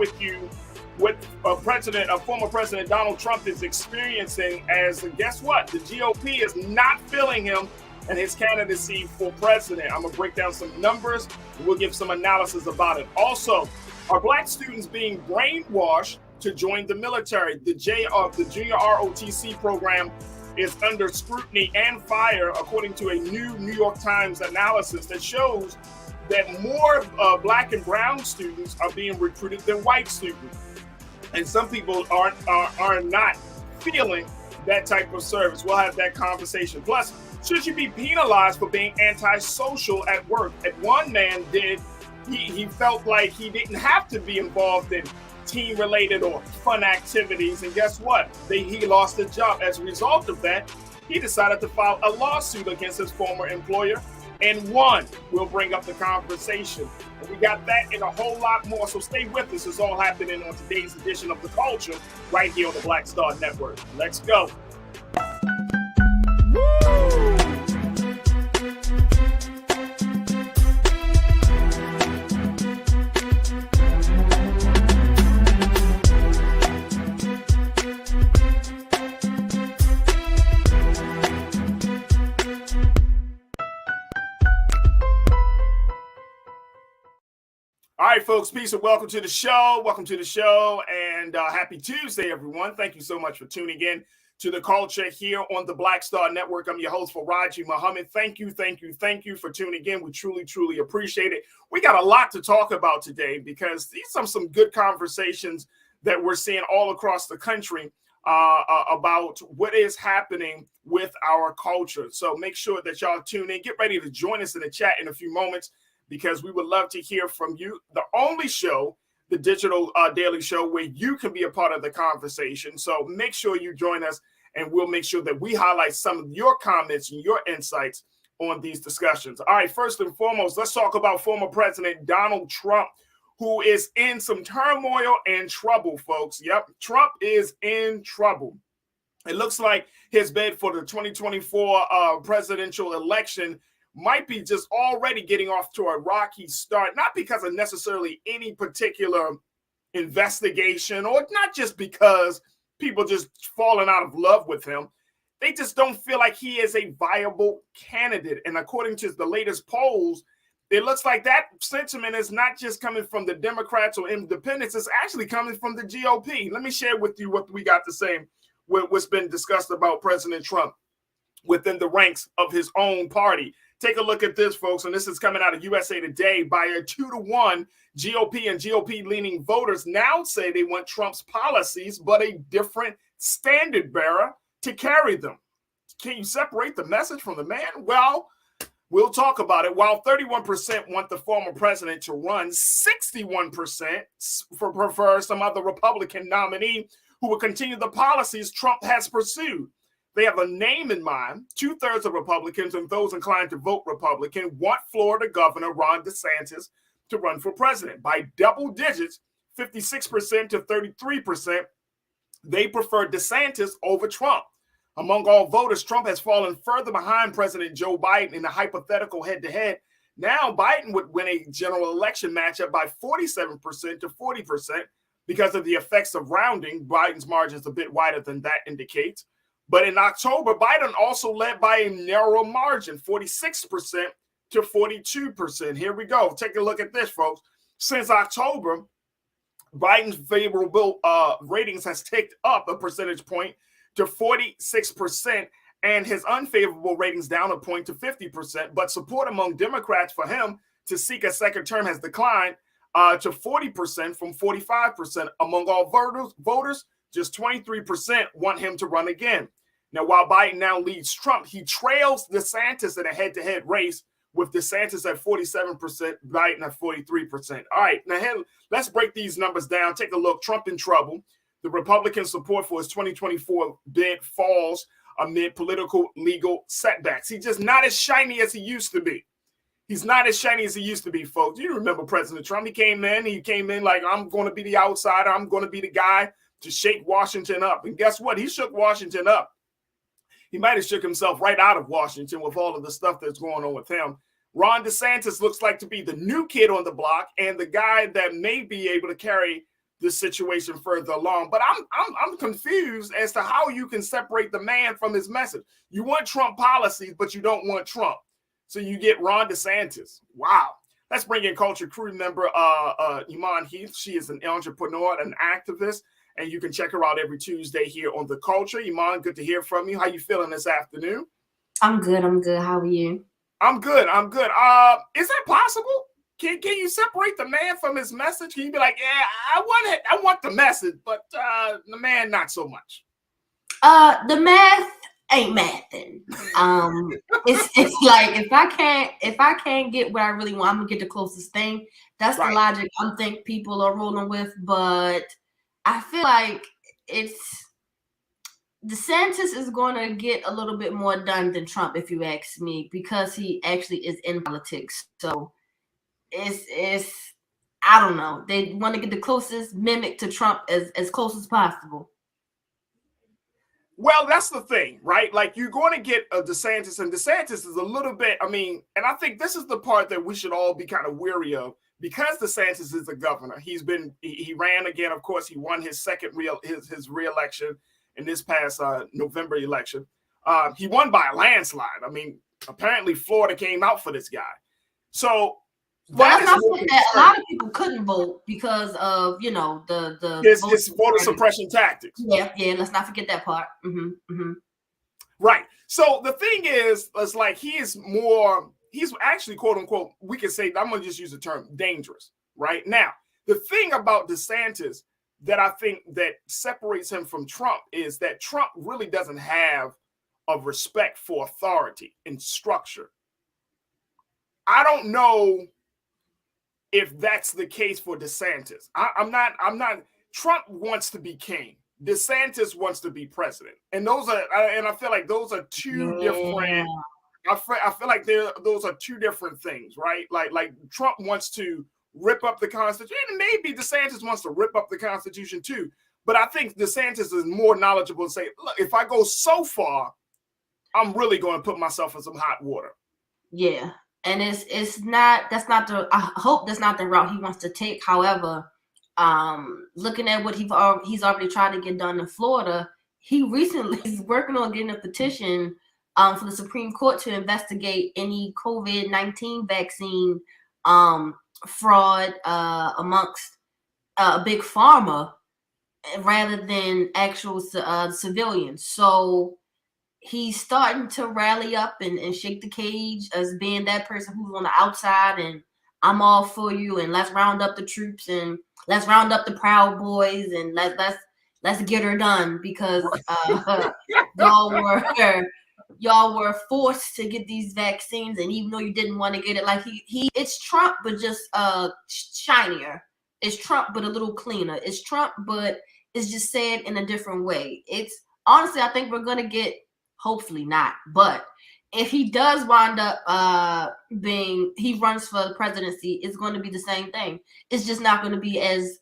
with you what former President Donald Trump is experiencing as, guess what? The GOP is not filling him and his candidacy for president. I'm going to break down some numbers and we'll give some analysis about it. Also, are black students being brainwashed to join the military? The junior ROTC program is under scrutiny and fire, according to a new New York Times analysis that shows that more black and brown students are being recruited than white students. And some people are not feeling that type of service. We'll have that conversation. Plus, should you be penalized for being antisocial at work? And one man did. He felt like he didn't have to be involved in team-related or fun activities. And guess what? He lost his job. As a result of that, he decided to file a lawsuit against his former employer and won. We'll bring up the conversation. And we got that and a whole lot more. So stay with us. It's all happening on today's edition of The Culture right here on the Black Star Network. Let's go. All right, folks, peace and welcome to the show. Welcome to the show and happy Tuesday, everyone. Thank you so much for tuning in to The Culture here on the Black Star Network. I'm your host, Farajii Muhammad. Thank you for tuning in. We truly appreciate it. We got a lot to talk about today because these are some good conversations that we're seeing all across the country about what is happening with our culture. So make sure that y'all tune in. Get ready to join us in the chat in a few moments, because we would love to hear from you. The only show, the digital daily show, where you can be a part of the conversation. So make sure you join us, and we'll make sure that we highlight some of your comments and your insights on these discussions. All right, first and foremost, let's talk about former President Donald Trump, who is in some turmoil and trouble, folks. Yep, Trump is in trouble. It looks like his bid for the 2024 presidential election might be just already getting off to a rocky start, not because of necessarily any particular investigation, or not just because people just falling out of love with him. They just don't feel like he is a viable candidate. And according to the latest polls, it looks like that sentiment is not just coming from the Democrats or independents, it's actually coming from the GOP. Let me share with you what we got to say, what's been discussed about President Trump within the ranks of his own party. Take a look at this, folks, and this is coming out of USA Today. By a 2-to-1, GOP and GOP-leaning voters now say they want Trump's policies, but a different standard bearer to carry them. Can you separate the message from the man? Well, we'll talk about it. While 31% want the former president to run, 61% prefer some other Republican nominee who will continue the policies Trump has pursued. They have a name in mind. 2/3 of Republicans and those inclined to vote Republican want Florida Governor Ron DeSantis to run for president. By double digits, 56% to 33%, they prefer DeSantis over Trump. Among all voters, Trump has fallen further behind President Joe Biden in a hypothetical head-to-head. Now, Biden would win a general election matchup by 47% to 40% because of the effects of rounding. Biden's margin is a bit wider than that indicates. But in October, Biden also led by a narrow margin, 46% to 42%. Here we go. Take a look at this, folks. Since October, Biden's favorable ratings has ticked up a percentage point to 46%, and his unfavorable ratings down a point to 50%. But support among Democrats for him to seek a second term has declined to 40% from 45%. Among all voters, just 23% want him to run again. Now, while Biden now leads Trump, he trails DeSantis in a head-to-head race, with DeSantis at 47%, Biden at 43%. All right, now let's break these numbers down. Take a look. Trump in trouble. The Republican support for his 2024 bid falls amid political legal setbacks. He's just not as shiny as he used to be. He's not as shiny as he used to be, folks. You remember President Trump. He came in like, I'm going to be the outsider. I'm going to be the guy to shake Washington up. And guess what? He shook Washington up. He might have shook himself right out of Washington with all of the stuff that's going on with him. Ron DeSantis looks like to be the new kid on the block and the guy that may be able to carry this situation further along. But I'm confused as to how you can separate the man from his message. You want Trump policies, but you don't want Trump. So you get Ron DeSantis. Wow. Let's bring in Culture Crew member Iman Heath. She is an entrepreneur, an activist, and you can check her out every Tuesday here on The Culture. Iman, good to hear from you. How you feeling this afternoon? I'm good. How are you? I'm good. Is that possible? Can you separate the man from his message? Can you be like, yeah, I want the message, but the man not so much? The math ain't mathing. It's like if I can't get what I really want, I'm gonna get the closest thing. That's right. The logic I think people are rolling with, but I feel like DeSantis is going to get a little bit more done than Trump, if you ask me, because he actually is in politics. So it's I don't know. They want to get the closest mimic to Trump as close as possible. Well, that's the thing, right? Like you're going to get a DeSantis, and DeSantis is a little bit, I mean, and I think this is the part that we should all be kind of weary of, because DeSantis is a governor. He ran again. Of course, he won his his re-election in this past November election. He won by a landslide. I mean, apparently Florida came out for this guy. So a lot of people couldn't vote because of the voter suppression tactics. Yeah. Let's not forget that part. Right. So the thing is, it's like he's actually, quote unquote, we can say, I'm going to just use the term dangerous. Right now, the thing about DeSantis that I think that separates him from Trump is that Trump really doesn't have a respect for authority and structure. I don't know if that's the case for DeSantis. I'm not. Trump wants to be king. DeSantis wants to be president, and I feel like those are two different. I feel like those are two different things, right? Like Trump wants to rip up the Constitution, and maybe DeSantis wants to rip up the Constitution too. But I think DeSantis is more knowledgeable and say, look, if I go so far, I'm really going to put myself in some hot water. Yeah. And I hope that's not the route he wants to take. However, looking at what he's already tried to get done in Florida, he recently is working on getting a petition for the Supreme Court to investigate any COVID-19 vaccine fraud amongst big pharma rather than actual civilians. So he's starting to rally up and shake the cage as being that person who's on the outside and I'm all for you and let's round up the troops and let's round up the Proud Boys and let's get her done because y'all were forced to get these vaccines, and even though you didn't want to get it, like it's Trump but just shinier. It's Trump but a little cleaner. It's Trump but it's just said in a different way. It's honestly, I think we're gonna get. Hopefully not, but if he does wind up he runs for the presidency, it's going to be the same thing. It's just not going to be as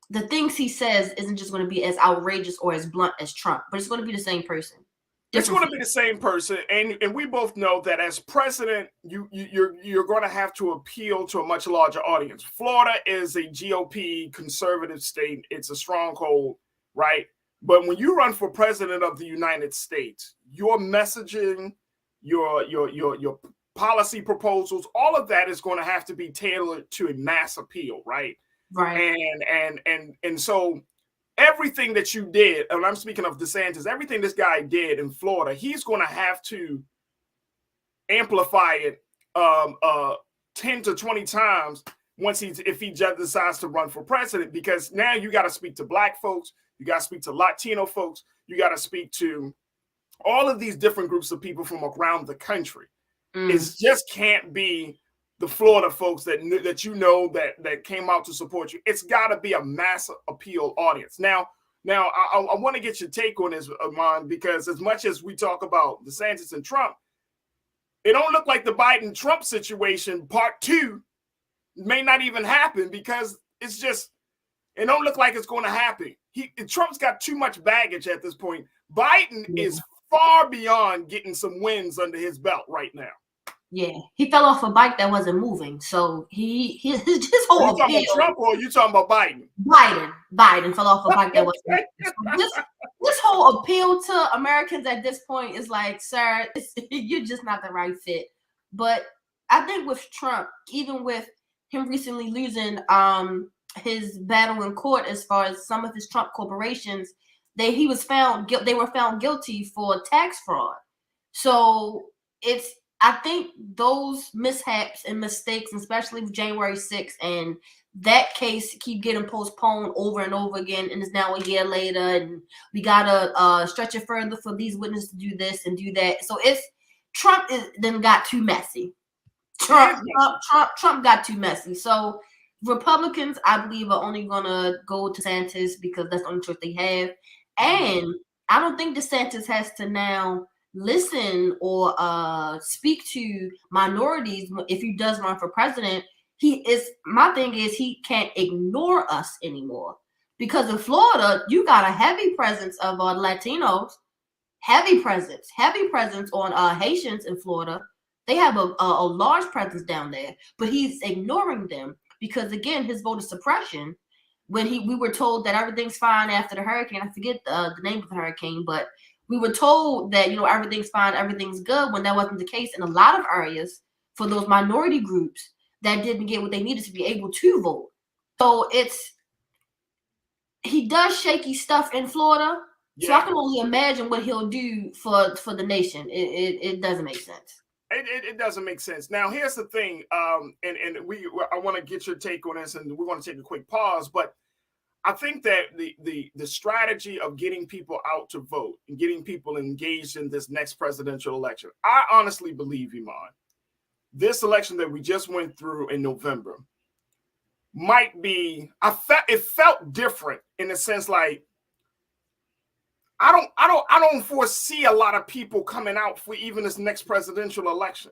the things he says isn't just going to be as outrageous or as blunt as Trump, but it's going to be the same person. It's going to be the same person, and we both know that as president, you're going to have to appeal to a much larger audience. Florida is a GOP conservative state; it's a stronghold, right? But when you run for president of the United States, your messaging, your policy proposals, all of that is going to have to be tailored to a mass appeal, right? Right. And so everything that you did, and I'm speaking of DeSantis, everything this guy did in Florida, he's going to have to amplify it 10 to 20 times if he just decides to run for president, because now you got to speak to Black folks. You got to speak to Latino folks. You got to speak to all of these different groups of people from around the country. It just can't be the Florida folks that came out to support you. It's got to be a mass appeal audience. Now I want to get your take on this, Iman, because as much as we talk about DeSantis and Trump, it don't look like the Biden-Trump situation part 2 may not even happen, because it don't look like it's going to happen. Trump's got too much baggage at this point. Biden is far beyond getting some wins under his belt right now. Yeah, he fell off a bike that wasn't moving. So his Are you whole talking appeal. about Trump or are you talking about Biden? Biden fell off a bike that wasn't Okay. moving. So this whole appeal to Americans at this point is like, sir, you're just not the right fit. But I think with Trump, even with him recently losing his battle in court as far as some of his Trump corporations, they were found guilty for tax fraud. So I think those mishaps and mistakes, especially with January 6th, and that case keep getting postponed over and over again, and it's now a year later, and we gotta stretch it further for these witnesses to do this and do that. So Trump then got too messy. Trump got too messy. So Republicans, I believe, are only gonna go to DeSantis because that's the only choice they have, and I don't think DeSantis has to now listen or speak to minorities if he does run for president. My thing is he can't ignore us anymore, because in Florida you got a heavy presence of Latinos, heavy presence on Haitians in Florida. They have a large presence down there, but he's ignoring them because, again, his voter suppression. When we were told that everything's fine after the hurricane, I forget the name of the hurricane, but we were told that everything's fine, everything's good, when that wasn't the case in a lot of areas for those minority groups that didn't get what they needed to be able to vote. So he does shaky stuff in Florida. Yeah. So I can only imagine what he'll do for the nation. It doesn't make sense. It doesn't make sense. Now, here's the thing, and I want to get your take on this, and we're going to take a quick pause, but I think that the strategy of getting people out to vote and getting people engaged in this next presidential election, I honestly believe, Iman, this election that we just went through in November might be, it felt different in the sense like, I don't foresee a lot of people coming out for even this next presidential election.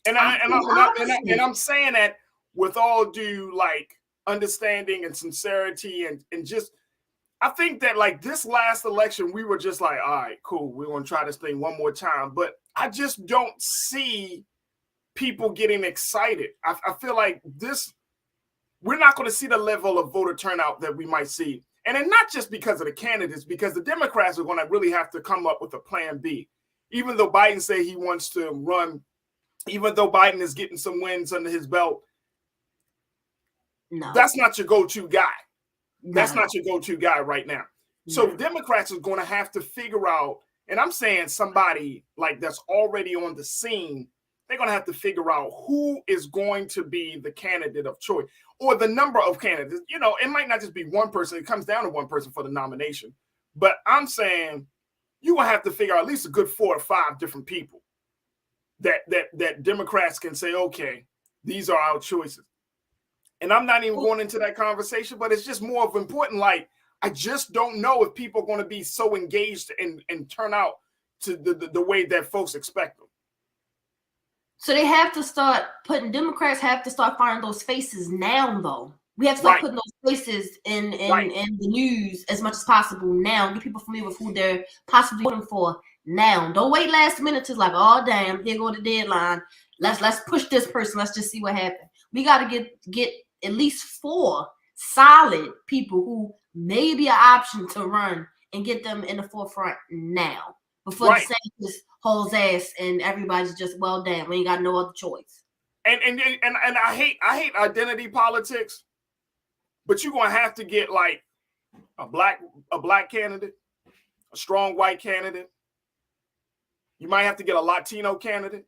And I'm saying that with all due understanding and sincerity and just, I think that this last election, we were just like, all right, cool, we're going to try this thing one more time. But I just don't see people getting excited. I feel like we're not going to see the level of voter turnout that we might see. And then not just because of the candidates, because the Democrats are going to really have to come up with a plan B. Even though Biden say he wants to run, even though Biden is getting some wins under his belt, no, that's not your go-to guy. That's not your go-to guy right now. So Democrats are going to have to figure out, and I'm saying somebody that's already on the scene, they're going to have to figure out who is going to be the candidate of choice or the number of candidates. It might not just be one person. It comes down to one person for the nomination. But I'm saying you will have to figure out at least a good 4 or 5 different people that Democrats can say, okay, these are our choices. And I'm not even going into that conversation, but it's just more of important. I just don't know if people are going to be so engaged and turn out to the way that folks expect them. So Democrats have to start finding those faces now, though. We have to start putting those faces in the news as much as possible now. Get people familiar with who they're possibly voting for now. Don't wait last minute to oh damn, here go the deadline. Let's push this person. Let's just see what happens. We got to get at least 4 solid people who may be an option to run and get them in the forefront now before DeSantis holds ass and everybody's just, well, damn, we ain't got no other choice. And I hate identity politics, but you're gonna have to get a black candidate, a strong white candidate. You might have to get a Latino candidate.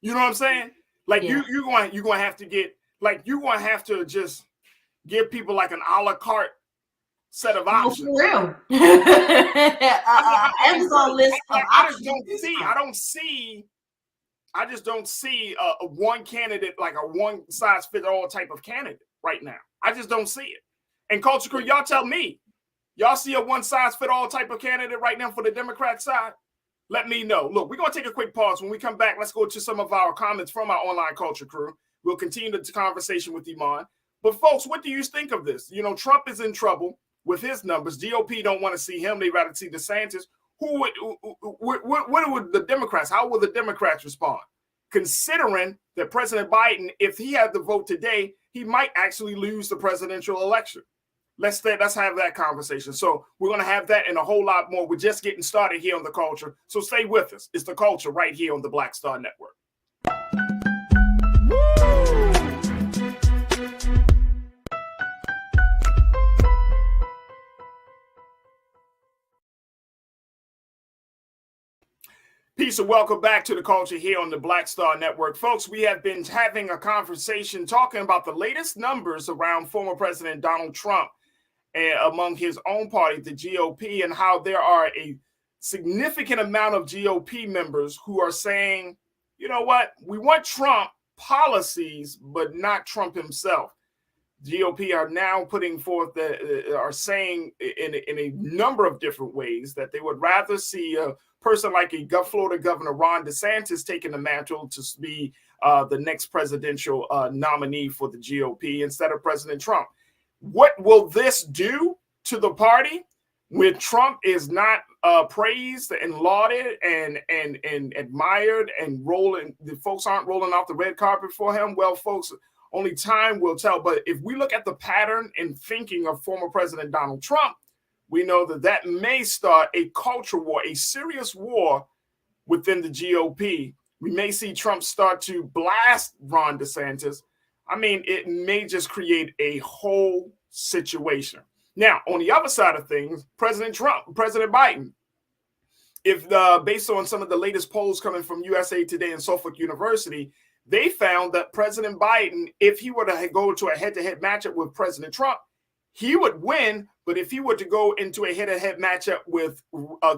You know what I'm saying? You're going to have to get you're going to have to just give people an a la carte set of options. For real. Amazon list of options. I just don't see a one candidate, a one size fits all type of candidate right now. I just don't see it. And Culture Crew, y'all tell me, y'all see a one size fit all type of candidate right now for the Democrat side? Let me know. Look, we're going to take a quick pause. When we come back, let's go to some of our comments from our online Culture Crew. We'll continue the conversation with Iman. But folks, what do you think of this? Trump is in trouble with his numbers. GOP don't want to see him. They'd rather see DeSantis. What would the Democrats, how will the Democrats respond? considering that President Biden, if he had the vote today, he might actually lose the presidential election. Let's have that conversation. So we're going to have that and a whole lot more. We're just getting started here on The Culture. So stay with us. It's The Culture right here on the Black Star Network. Peace and welcome back to The Culture here on the Black Star Network. Folks, we have been having a conversation talking about the latest numbers around former President Donald Trump and among his own party, the GOP, and how there are a significant amount of GOP members who are saying, you know what, we want Trump policies, but not Trump himself. GOP are now putting forth, are saying in a number of different ways that they would rather see a person like a Florida Governor Ron DeSantis taking the mantle to be the next presidential nominee for the GOP instead of President Trump. What will this do to the party when Trump is not praised and lauded and admired and the folks aren't rolling out the red carpet for him? Well, folks, only time will tell. But if we look at the pattern and thinking of former President Donald Trump, we know that may start a culture war, a serious war within the GOP. We may see Trump start to blast Ron DeSantis. I mean, it may just create a whole situation. Now, on the other side of things, President Biden, if based on some of the latest polls coming from USA Today and Suffolk University, they found that President Biden, if he were to go to a head-to-head matchup with President Trump, he would win. But if he were to go into a head-to-head matchup with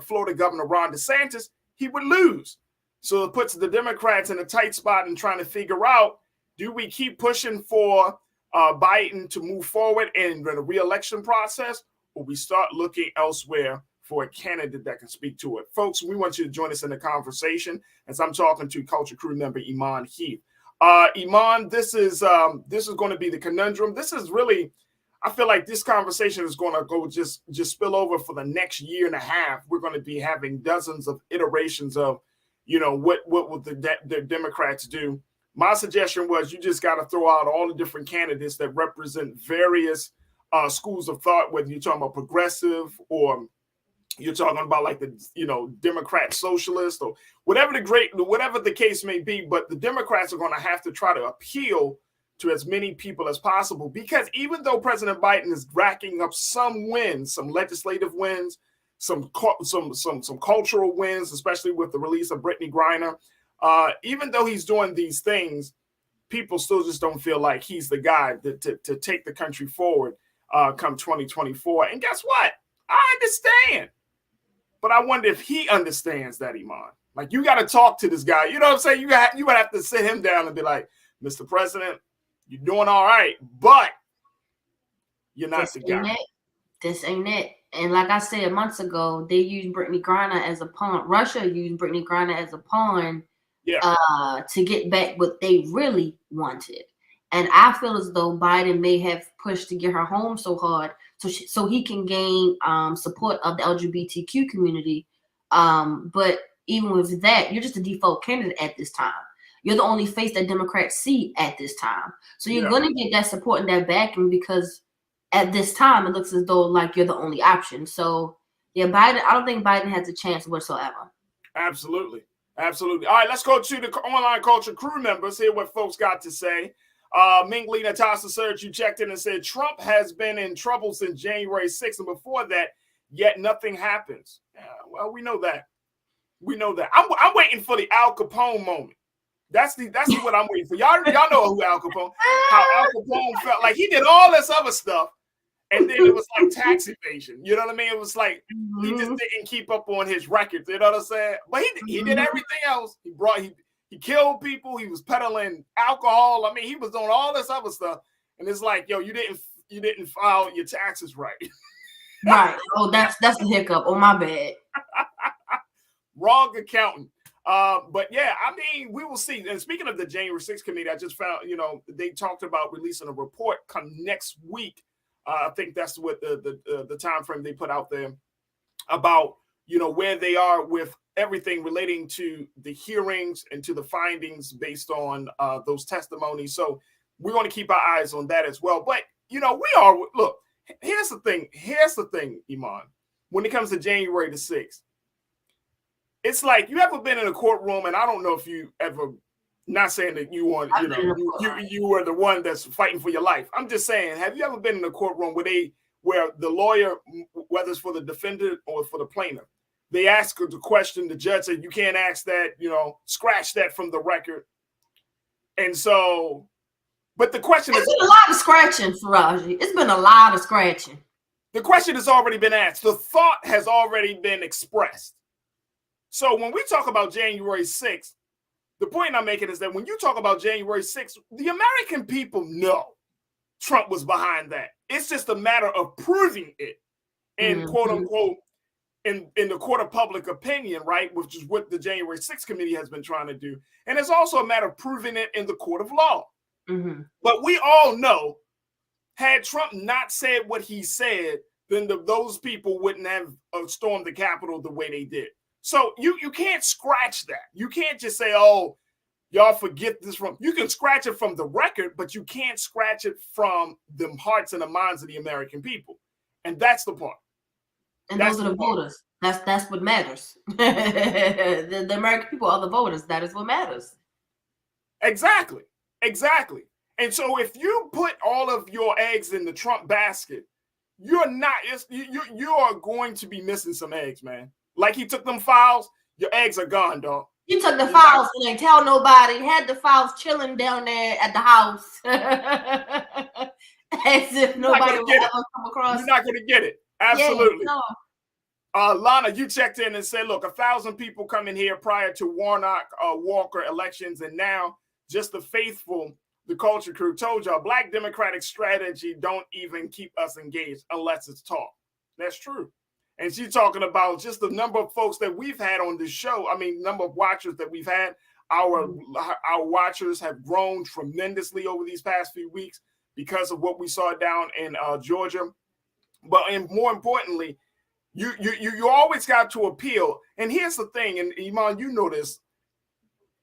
Florida Governor Ron DeSantis, he would lose. So it puts the Democrats in a tight spot and trying to figure out, do we keep pushing for Biden to move forward in the re-election process, or we start looking elsewhere for a candidate that can speak to it? Folks, we want you to join us in the conversation as I'm talking to Culture Crew member Iman Heath. Iman, this is going to be the conundrum. This is really, I feel like this conversation is going to go just spill over for the next year and a half. We're going to be having dozens of iterations of, what will the Democrats do? My suggestion was you just got to throw out all the different candidates that represent various schools of thought, whether you're talking about progressive or you're talking about like the, Democrat socialist or whatever the case may be. But the Democrats are going to have to try to appeal to as many people as possible, because even though President Biden is racking up some wins, some legislative wins, some cultural wins, especially with the release of Brittany Griner, even though he's doing these things, people still just don't feel like he's the guy to take the country forward come 2024. And guess what? I understand. But I wonder if he understands that, Iman. Like, you got to talk to this guy. You know what I'm saying? You would have to sit him down and be like, Mr. President, you're doing all right, but you're not the guy. This ain't it. And like I said months ago, they used Brittany Griner as a pawn. Russia used Brittany Griner as a pawn to get back what they really wanted. And I feel as though Biden may have pushed to get her home so hard so he can gain support of the LGBTQ community. But even with that, you're just a default candidate at this time. You're the only face that Democrats see at this time. So you're going to get that support and that backing, because at this time, it looks as though like you're the only option. So yeah, Biden, I don't think Biden has a chance whatsoever. Absolutely. Absolutely. All right, let's go to the online Culture Crew members, hear what folks got to say. Mingley Natasha Serge, you checked in and said Trump has been in trouble since January 6th, and before that, yet nothing happens. Yeah, well, we know that. We know that. I'm waiting for the Al Capone moment. That's what I'm waiting for. Y'all know who Al Capone. How Al Capone felt like he did all this other stuff, and then it was like tax evasion. You know what I mean? It was like he just didn't keep up on his records. You know what I'm saying? But he did everything else. He killed people. He was peddling alcohol. I mean, he was doing all this other stuff. And it's like, yo, you didn't file your taxes right. Right. Oh, that's the hiccup. Oh, my bad. Wrong accountant. But yeah, I mean, we will see. And speaking of the January 6th committee, I just found, they talked about releasing a report come next week. I think that's what the time frame they put out there about, where they are with everything relating to the hearings and to the findings based on those testimonies. So we're going to keep our eyes on that as well. But, we are, look, here's the thing, Iman, when it comes to January the 6th. It's like, you ever been in a courtroom, and I don't know if you ever, not saying that you want, you were the one that's fighting for your life. I'm just saying, have you ever been in a courtroom where the lawyer, whether it's for the defendant or for the plaintiff, they ask the question, the judge said, you can't ask that, scratch that from the record. And so, but the question It's been a lot of scratching, Farajii. It's been a lot of scratching. The question has already been asked. The thought has already been expressed. So when we talk about January 6th, the point I'm making is that when you talk about January 6th, the American people know Trump was behind that. It's just a matter of proving it in quote unquote, in the court of public opinion, right? Which is what the January 6th committee has been trying to do. And it's also a matter of proving it in the court of law. But we all know, had Trump not said what he said, then those people wouldn't have stormed the Capitol the way they did. So you can't scratch that. You can't just say, oh, y'all forget this from. You can scratch it from the record, but you can't scratch it from the hearts and the minds of the American people. And that's the part. And those are the voters. That's what matters. the American people are the voters. That is what matters. Exactly. And so if you put all of your eggs in the Trump basket, you are going to be missing some eggs, man. Like he took them files, your eggs are gone, dog. You took the files and ain't tell nobody. Had the files chilling down there at the house. As if nobody would ever come across. You're not going to get it. Absolutely. Yeah, no. Lana, you checked in and said, look, 1,000 people come in here prior to Warnock Walker elections, and now just the faithful, the culture crew told y'all, Black Democratic strategy don't even keep us engaged unless it's talk. That's true. And she's talking about just the number of folks that we've had on this show. I mean, number of watchers that we've had. Our watchers have grown tremendously over these past few weeks because of what we saw down in Georgia. But more importantly, you always got to appeal. And here's the thing, and Iman, you know this,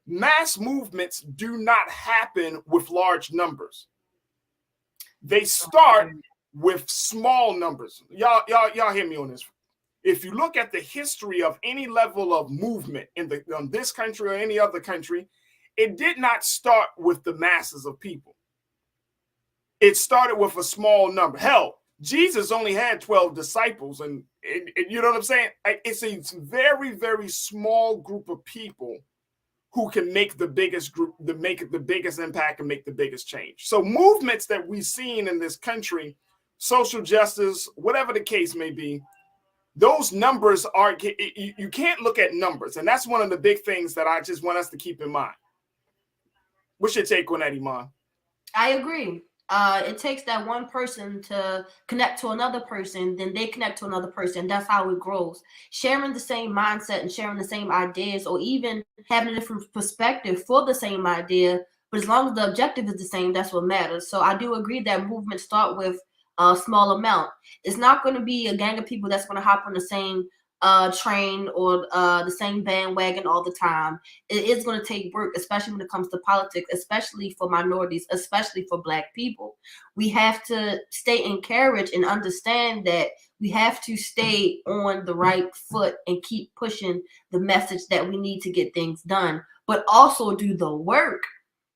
mass movements do not happen with large numbers. They start with small numbers. Y'all hear me on this. If you look at the history of any level of movement in this country or any other country, it did not start with the masses of people. It started with a small number. Hell, Jesus only had 12 disciples, and you know what I'm saying? It's a very, very small group of people who can make the biggest impact and make the biggest change. So movements that we've seen in this country, social justice, whatever the case may be, those numbers you can't look at numbers. And that's one of the big things that I just want us to keep in mind. What's your take on that, Iman? I agree. It takes that one person to connect to another person, then they connect to another person. That's how it grows. Sharing the same mindset and sharing the same ideas, or even having a different perspective for the same idea, but as long as the objective is the same, that's what matters. So I do agree that movements start with a small amount. It's not going to be a gang of people that's going to hop on the same train or the same bandwagon all the time. It is going to take work, especially when it comes to politics, especially for minorities, especially for Black people. We have to stay encouraged and understand that we have to stay on the right foot and keep pushing the message that we need to get things done, but also do the work.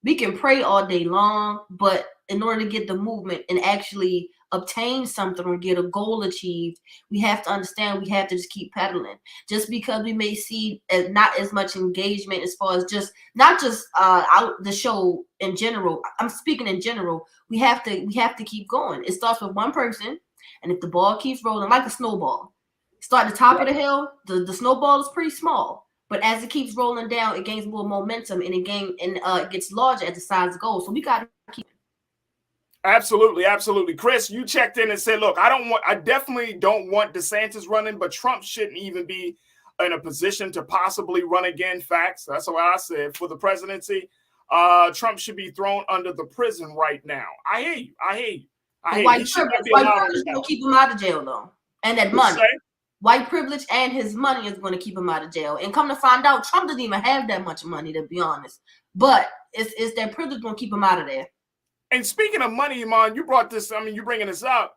We can pray all day long, but in order to get the movement and actually obtain something or get a goal achieved, we have to understand we have to just keep pedaling. Just because we may see not as much engagement as far as just not just out the show in general. I'm speaking in general. We have to keep going. It starts with one person, and if the ball keeps rolling like a snowball, start at the top of the hill, the snowball is pretty small. But as it keeps rolling down, it gains more momentum and it gets larger as the size goes. So we got to keep. Absolutely. Chris, you checked in and said, look, I definitely don't want DeSantis running, but Trump shouldn't even be in a position to possibly run again. Facts. That's what I said for the presidency. Trump should be thrown under the prison right now. I hear you. Why you keep him out of jail though? And that money. white privilege and his money is going to keep him out of jail. And come to find out, Trump doesn't even have that much money, to be honest. But it's that privilege going to keep him out of there. And speaking of money, Iman, you brought this. I mean, you bringing this up.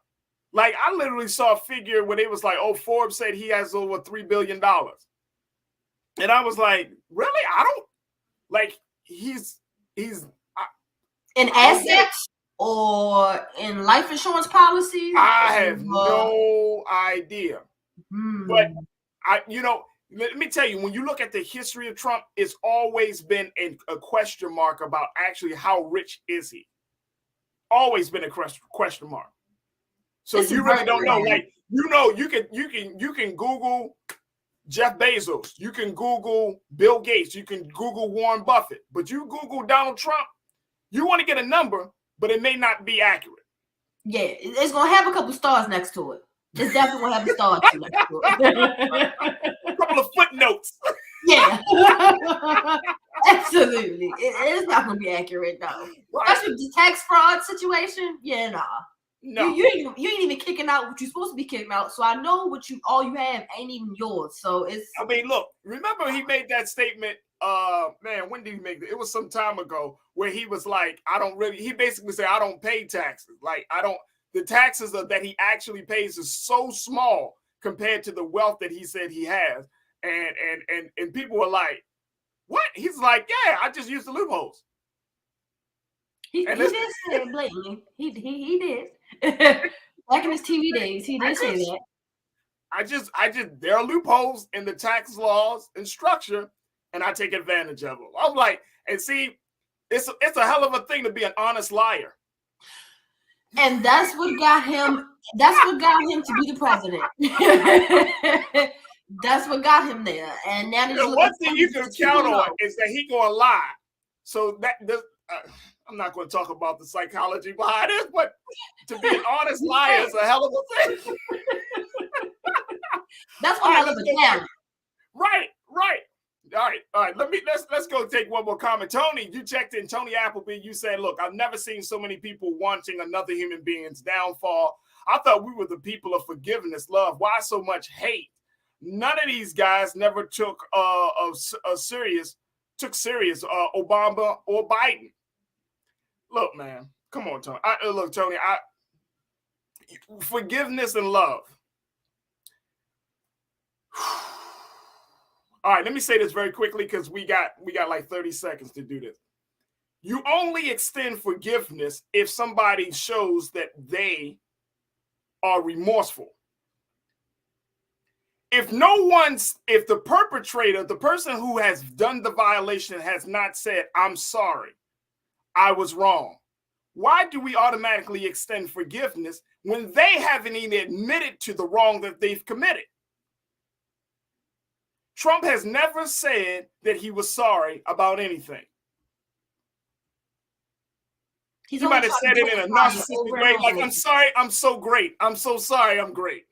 Like, I literally saw a figure where it was like, oh, Forbes said he has over $3 billion. And I was like, really? I don't, like, he's in assets or in life insurance policies? I have no idea. But let me tell you, when you look at the history of Trump, it's always been a question mark about actually how rich is he. Always been a question mark. So you really don't know. Like, you can Google Jeff Bezos, you can Google Bill Gates, you can Google Warren Buffett, but you Google Donald Trump, you want to get a number, but it may not be accurate. Yeah, it's gonna have a couple stars next to it. It's definitely gonna have a star next to it. A couple of footnotes. Yeah, absolutely. It's not gonna be accurate though. Right. Especially the tax fraud situation. Yeah, nah. No, you ain't even kicking out what you're supposed to be kicking out. So I know all you have ain't even yours. So it's. I mean, look. Remember he made that statement. Man, when did he make it? It was some time ago where he was like, he basically said, I don't pay taxes. Like, the taxes that he actually pays is so small compared to the wealth that he said he has. And people were like, what? He's like, yeah, I just use the loopholes. He did say it blatantly. He did. Back in his TV days, he did say that. I just there are loopholes in the tax laws and structure, and I take advantage of them. I'm like, and see, it's a hell of a thing to be an honest liar. And that's what got him to be the president. That's what got him there. And now one thing you can count on is that he gonna lie. So I'm not going to talk about the psychology behind this, but to be an honest liar is a hell of a thing. That's what hell of a talent. Right. All right. Let's go take one more comment. Tony, you checked in. Tony Appleby, you said, look, I've never seen so many people wanting another human being's downfall. I thought we were the people of forgiveness, love. Why so much hate? None of these guys never took serious Obama or Biden. Look, man, come on, Tony. Tony, forgiveness and love. All right, let me say this very quickly because we got like 30 seconds to do this. You only extend forgiveness if somebody shows that they are remorseful. If the perpetrator, the person who has done the violation has not said, I'm sorry, I was wrong, why do we automatically extend forgiveness when they haven't even admitted to the wrong that they've committed? Trump has never said that he was sorry about anything. He might have said it in a narcissistic way, like, I'm sorry, I'm so great. I'm so sorry, I'm great.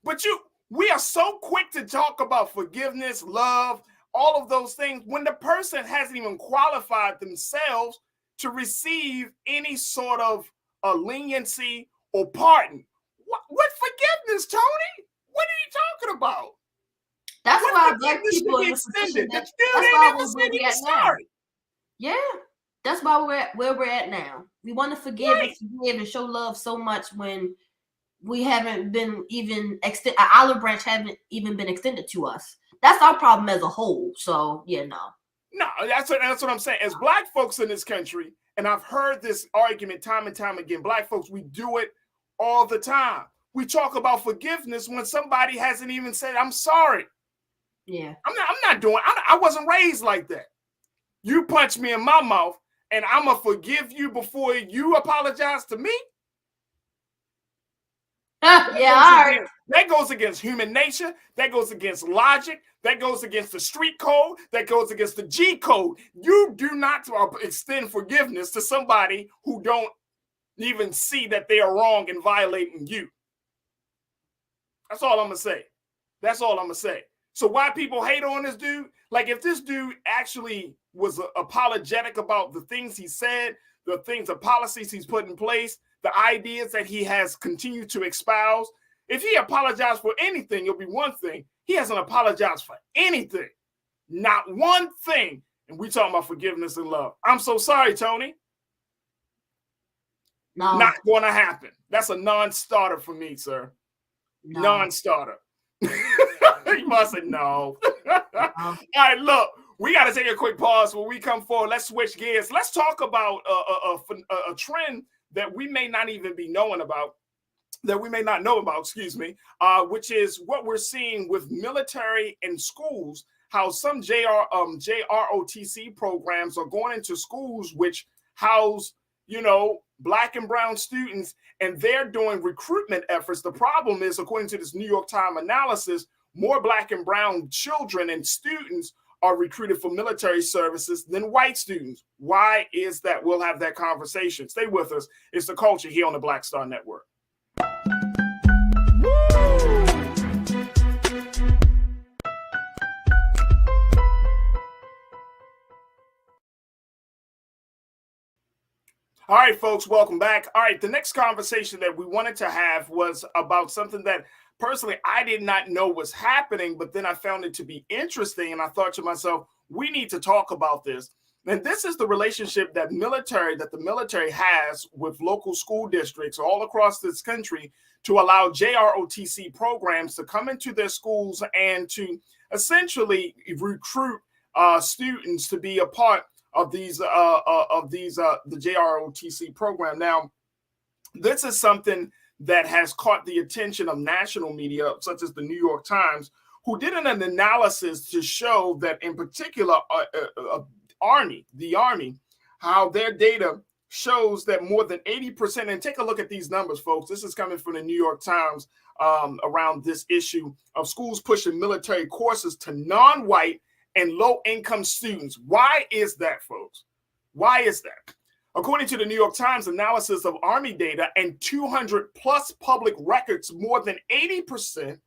But we are so quick to talk about forgiveness, love, all of those things when the person hasn't even qualified themselves to receive any sort of leniency or pardon. What forgiveness, Tony? What are you talking about? That's why black people are extended. That's why we're where now. Yeah, that's why we're at where we're at now. We want to forgive and show love so much when we haven't been even our olive branch haven't even been extended to us. That's our problem as a whole. So yeah, no, that's what I'm saying. As black folks in this country, and I've heard this argument time and time again. Black folks, we do it all the time. We talk about forgiveness when somebody hasn't even said, I'm sorry. Yeah. I wasn't raised like that. You punch me in my mouth and I'm going to forgive you before you apologize to me? That goes against human nature. That goes against logic. That goes against the street code. That goes against the G code. You do not extend forgiveness to somebody who don't even see that they are wrong and violating you. That's all I'm going to say. That's all I'm going to say. So why people hate on this dude? Like, if this dude actually was apologetic about the things he said, the policies he's put in place, the ideas that he has continued to espouse, If he apologized for anything, it'll be one thing. He hasn't apologized for anything. Not one thing. And we talking about forgiveness and love. I'm so sorry, Tony. No. Not going to happen. That's a non-starter for me, sir. No. Non-starter. You must say no. All right, look, we got to take a quick pause. When we come forward, let's switch gears. Let's talk about a trend that we may not even be knowing about, which is what we're seeing with military and schools, how some JROTC programs are going into schools which house, Black and brown students, and they're doing recruitment efforts. The problem is, according to this New York Times analysis, more Black and brown children and students are recruited for military services than white students. Why is that? We'll have that conversation. Stay with us. It's The Culture here on the Black Star Network. All right, folks, welcome back. All right, the next conversation that we wanted to have was about something that personally I did not know was happening, but then I found it to be interesting, and I thought to myself, we need to talk about this. And this is the relationship that the military has with local school districts all across this country to allow JROTC programs to come into their schools and to essentially recruit students to be a part of the JROTC program. Now, this is something that has caught the attention of national media, such as the New York Times, who did an analysis to show that, in particular, the Army, how their data shows that more than 80%, and take a look at these numbers, folks. This is coming from the New York Times around this issue of schools pushing military courses to non-white and low-income students. Why is that, folks? Why is that? According to the New York Times analysis of Army data and 200 plus public records, more than 80%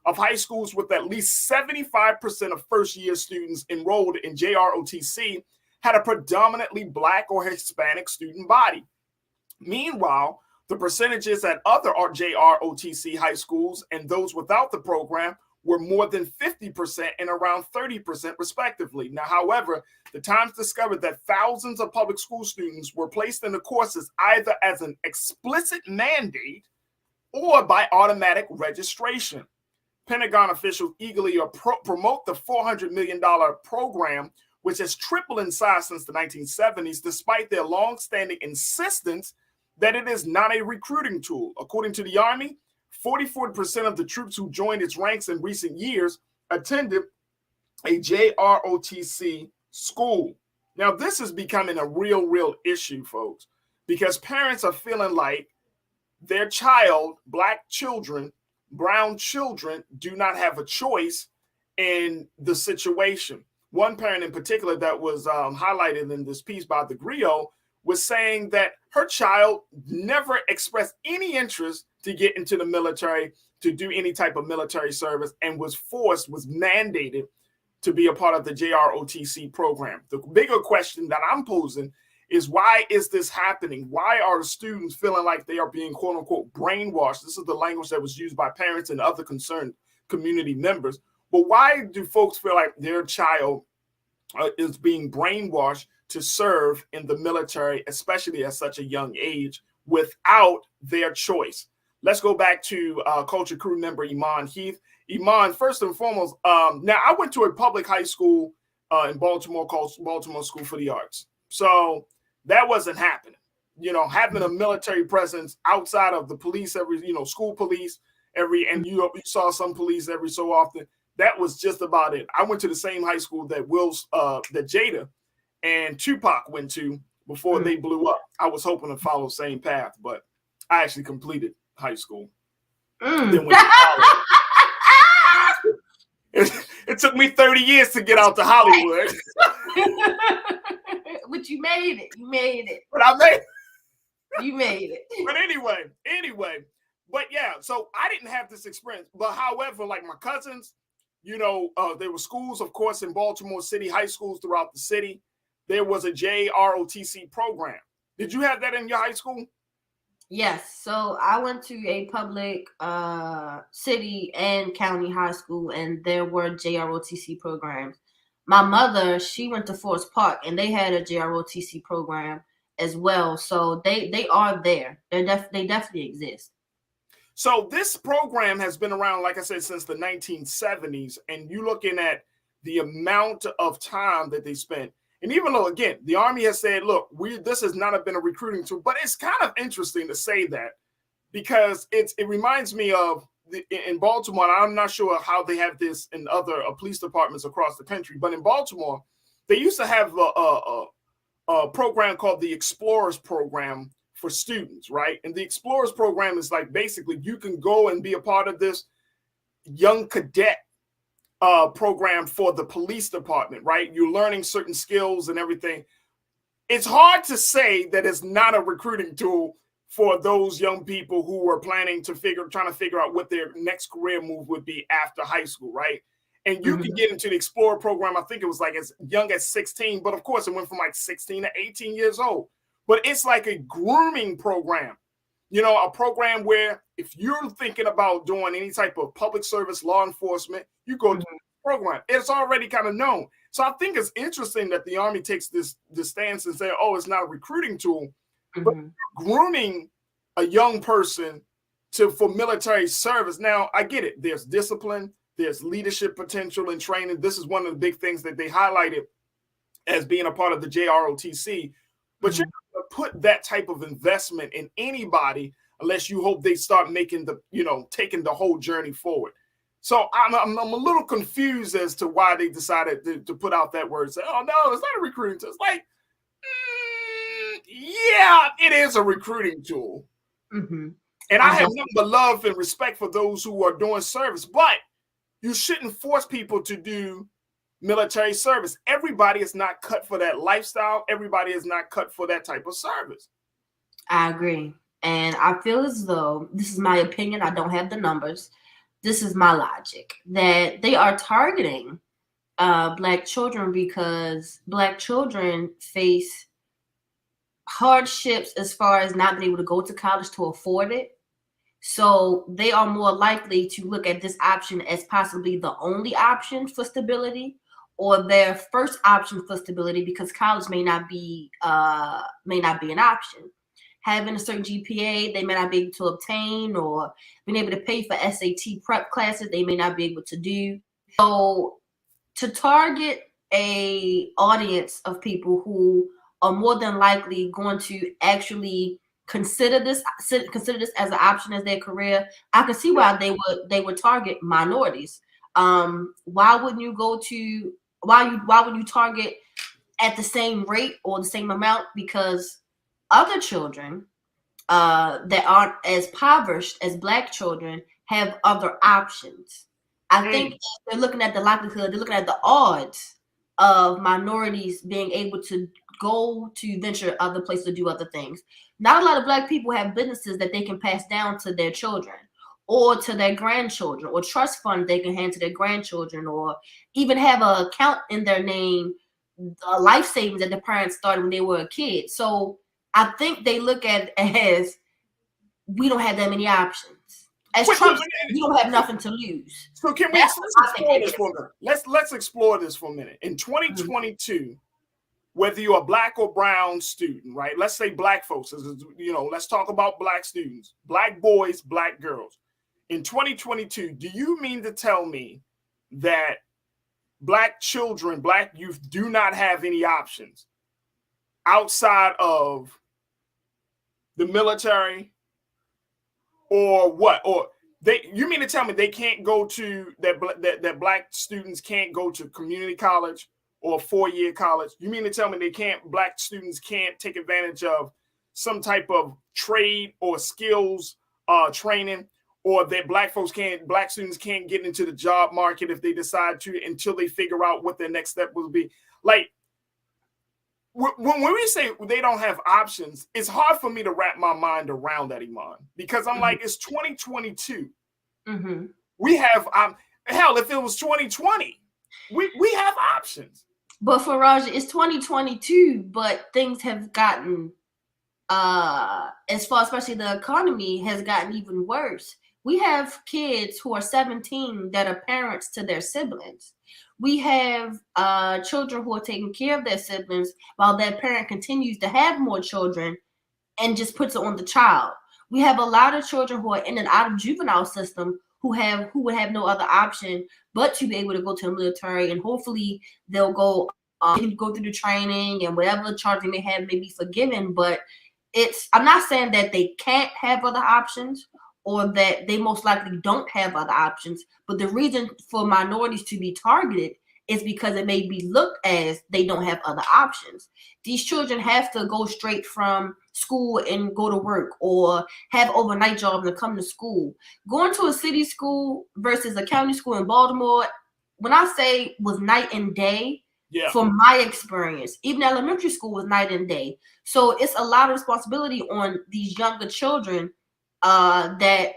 of high schools with at least 75% of first-year students enrolled in JROTC had a predominantly Black or Hispanic student body. Meanwhile, the percentages at other JROTC high schools and those without the program were more than 50% and around 30% respectively. Now, however, the Times discovered that thousands of public school students were placed in the courses either as an explicit mandate or by automatic registration. Pentagon officials eagerly promote the $400 million program, which has tripled in size since the 1970s, despite their long-standing insistence that it is not a recruiting tool. According to the Army, 44% of the troops who joined its ranks in recent years attended a JROTC school. Now, this is becoming a real issue, folks, because parents are feeling like their child, Black children, brown children, do not have a choice in the situation. One parent in particular that was highlighted in this piece by the Griot was saying that her child never expressed any interest to get into the military, to do any type of military service, and was mandated to be a part of the JROTC program. The bigger question that I'm posing is, why is this happening? Why are the students feeling like they are being, quote unquote, brainwashed? This is the language that was used by parents and other concerned community members. But why do folks feel like their child is being brainwashed to serve in the military, especially at such a young age, without their choice? Let's go back to Culture Crew member Iman Heath. Iman, first and foremost, now I went to a public high school in Baltimore called Baltimore School for the Arts. So that wasn't happening. Having a military presence outside of the police, school police, and you saw some police every so often. That was just about it. I went to the same high school that that Jada and Tupac went to before they blew up. I was hoping to follow the same path, but I actually completed high school. Then went to college. It took me 30 years to get out to Hollywood. But you made it. You made it. But I made it. You made it. But anyway. But yeah, so I didn't have this experience. But however, like my cousins, there were schools, of course, in Baltimore City, high schools throughout the city. There was a JROTC program. Did you have that in your high school? Yes. So I went to a public city and county high school, and there were JROTC programs. My mother, she went to Forest Park, and they had a JROTC program as well. So they are there. They definitely exist. So this program has been around, like I said, since the 1970s, and you looking at the amount of time that they spent. And even though, again, the Army has said, look, this has not been a recruiting tool, but it's kind of interesting to say that because it reminds me of in Baltimore. I'm not sure how they have this in other police departments across the country, but in Baltimore, they used to have a program called the Explorers Program for students, right? And the Explorers Program is like basically you can go and be a part of this young cadet program for the police department, right? You're learning certain skills and everything. It's hard to say that it's not a recruiting tool for those young people who are trying to figure out what their next career move would be after high school, right? And you can get into the Explorer program. I think it was like as young as 16, but of course it went from like 16 to 18 years old. But it's like a grooming program, a program where if you're thinking about doing any type of public service, law enforcement, you go to the program. It's already kind of known. So I think it's interesting that the Army takes this stance and say, oh, it's not a recruiting tool, but grooming a young person for military service. Now, I get it. There's discipline. There's leadership potential and training. This is one of the big things that they highlighted as being a part of the JROTC. But you're not going to put that type of investment in anybody unless you hope they start making taking the whole journey forward. So I'm a little confused as to why they decided to put out that word. Say, oh, no, it's not a recruiting tool. It's like, yeah, it is a recruiting tool. And I have nothing but love and respect for those who are doing service, but you shouldn't force people to do military service. Everybody is not cut for that lifestyle. Everybody is not cut for that type of service. I agree. And I feel as though, this is my opinion, I don't have the numbers. This is my logic, that they are targeting Black children because Black children face hardships as far as not being able to go to college to afford it. So they are more likely to look at this option as possibly the only option for stability, or their first option for stability, because college may not be an option. Having a certain GPA, they may not be able to obtain, or being able to pay for SAT prep classes, they may not be able to do. So to target a audience of people who are more than likely going to actually consider this as an option as their career, I can see why they would target minorities. Why wouldn't you target at the same rate or the same amount? Because other children that aren't as impoverished as Black children have other options. I think they're looking at the likelihood, they're looking at the odds of minorities being able to go to venture other places to do other things. Not a lot of Black people have businesses that they can pass down to their children or to their grandchildren, or trust fund they can hand to their grandchildren, or even have an account in their name, life savings that their parents started when they were a kid. So I think they look at it as, we don't have that many options. As Trump said, we don't have nothing to lose. So can let's explore this for a minute. Let's explore this for a minute. In 2022, whether you're a Black or brown student, right? Let's say Black folks, let's talk about Black students, Black boys, Black girls. In 2022, do you mean to tell me that Black children, Black youth do not have any options outside of the military, or what? Or you mean to tell me they can't go to that Black students can't go to community college or 4-year college? You mean to tell me Black students can't take advantage of some type of trade or skills training, or that Black students can't get into the job market if they decide to, until they figure out what their next step will be? Like, when we say they don't have options, it's hard for me to wrap my mind around that, Iman, because I'm like, it's 2022. We have hell, if it was 2020, we have options. But Farajii, it's 2022, but things have gotten as far, especially the economy has gotten even worse. We have kids who are 17 that are parents to their siblings. We have children who are taking care of their siblings while their parent continues to have more children and just puts it on the child. We have a lot of children who are in and out of juvenile system who would have no other option but to be able to go to the military, and hopefully they'll go go through the training and whatever charge they may have may be forgiven. But I'm not saying that they can't have other options or that they most likely don't have other options, but the reason for minorities to be targeted is because it may be looked as they don't have other options. These children have to go straight from school and go to work, or have overnight jobs and come to school. Going to a city school versus a county school in Baltimore, when I say was night and day, from my experience, even elementary school was night and day. So it's a lot of responsibility on these younger children that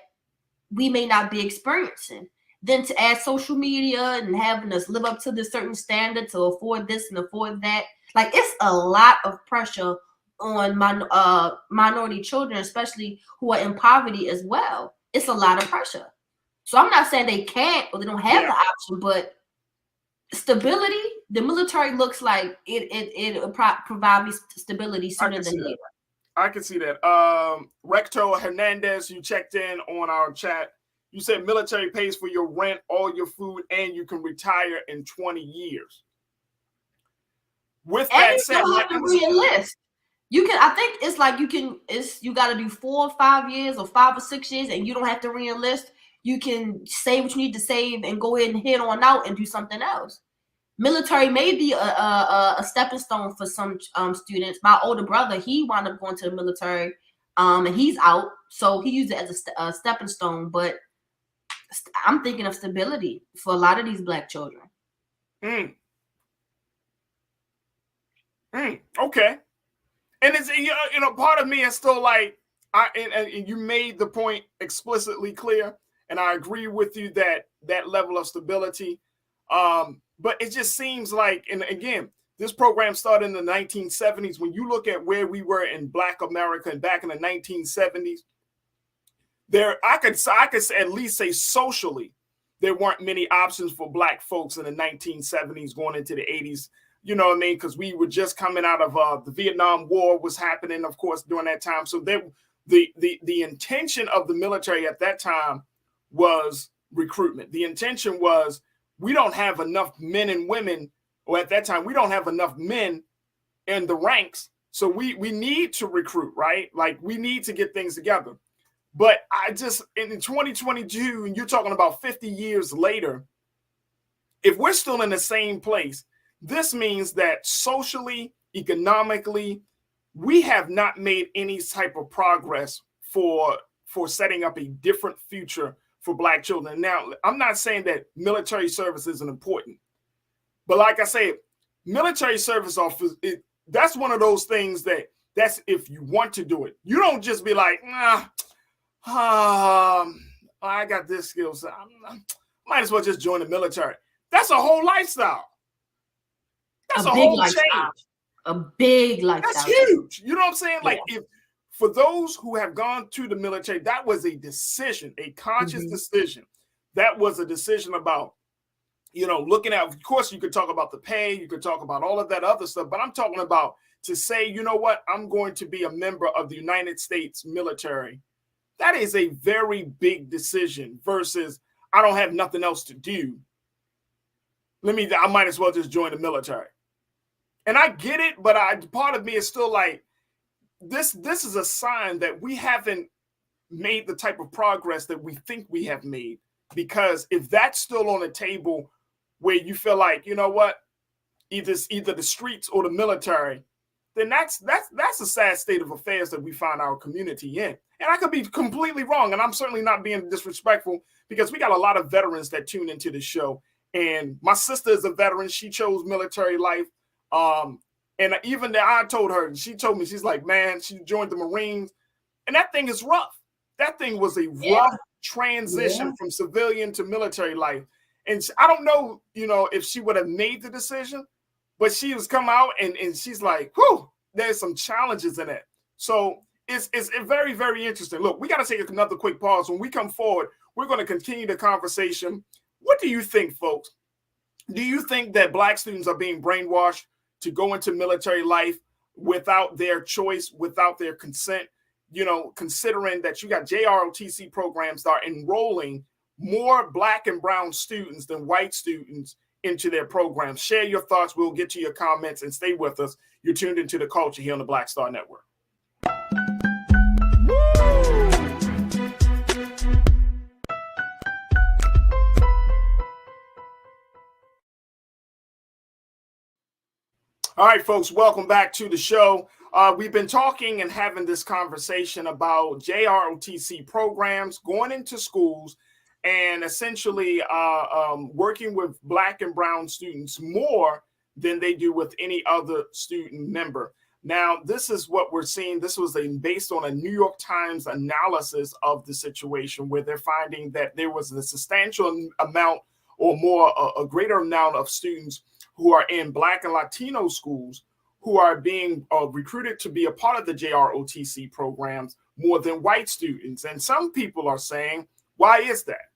we may not be experiencing. Then to add social media and having us live up to this certain standard to afford this and afford that, like, it's a lot of pressure on minority children, especially who are in poverty as well. It's a lot of pressure. So I'm not saying they can't or they don't have the option, but stability, the military looks like it provide me stability sooner than later. I can see that. Recto Hernandez, you checked in on our chat. You said military pays for your rent, all your food, and you can retire in 20 years. With that said, you have to re-enlist. You can, I think it's like you got to do 4 or 5 years or 5 or 6 years, and you don't have to re-enlist. You can save what you need to save and go ahead and head on out and do something else. Military may be a stepping stone for some students. My older brother, he wound up going to the military, and he's out, so he used it as a stepping stone. But I'm thinking of stability for a lot of these Black children. Okay. And it's, part of me is still like, and you made the point explicitly clear, and I agree with you that level of stability. But it just seems like, and again, this program started in the 1970s. When you look at where we were in Black America and back in the 1970s, I could at least say socially, there weren't many options for Black folks in the 1970s going into the 80s. You know what I mean? Because we were just coming out of the Vietnam War was happening, of course, during that time. So the intention of the military at that time was recruitment. The intention was, we don't have enough men and women, or at that time, we don't have enough men in the ranks. So we need to recruit, right? Like, we need to get things together. But I just, in 2022, and you're talking about 50 years later, if we're still in the same place, this means that socially, economically, we have not made any type of progress for setting up a different future for Black children. Now, I'm not saying that military service isn't important, but like I said, military service that's one of those things that's if you want to do it. You don't just be like, I got this skill set, I might as well just join the military. That's a whole lifestyle. That's a whole change. A big lifestyle. That's huge. You know what I'm saying? Like, if for those who have gone to the military, that was a decision, a conscious decision. That was a decision about, looking at, of course, you could talk about the pay, you could talk about all of that other stuff, but I'm talking about to say, you know what, I'm going to be a member of the United States military. That is a very big decision versus, I don't have nothing else to do. I might as well just join the military. And I get it, but part of me is still like, this is a sign that we haven't made the type of progress that we think we have made. Because if that's still on the table where you feel like, you know what, either the streets or the military, then that's a sad state of affairs that we find our community in. And I could be completely wrong, and I'm certainly not being disrespectful, because we got a lot of veterans that tune into the show. And my sister is a veteran. She chose military life. And even that, I told her, she told me, she's like, man, she joined the Marines, and that thing is rough. That thing was a rough transition from civilian to military life. And I don't know, if she would have made the decision, but she was come out and she's like, whew, there's some challenges in it. So it's very, very interesting. Look, we got to take another quick pause. When we come forward, we're going to continue the conversation. What do you think, folks? Do you think that Black students are being brainwashed to go into military life without their choice, without their consent? You know, considering that you got JROTC programs that are enrolling more Black and brown students than white students into their programs. Share your thoughts. We'll get to your comments and stay with us. You're tuned into The Culture here on the Black Star Network. All right, folks, welcome back to the show. We've been talking and having this conversation about JROTC programs, going into schools, and essentially working with Black and brown students more than they do with any other student member. Now, this is what we're seeing. This was based on a New York Times analysis of the situation, where they're finding that there was a substantial amount or more, a greater amount of students who are in Black and Latino schools who are being recruited to be a part of the JROTC programs more than white students. And some people are saying, why is that?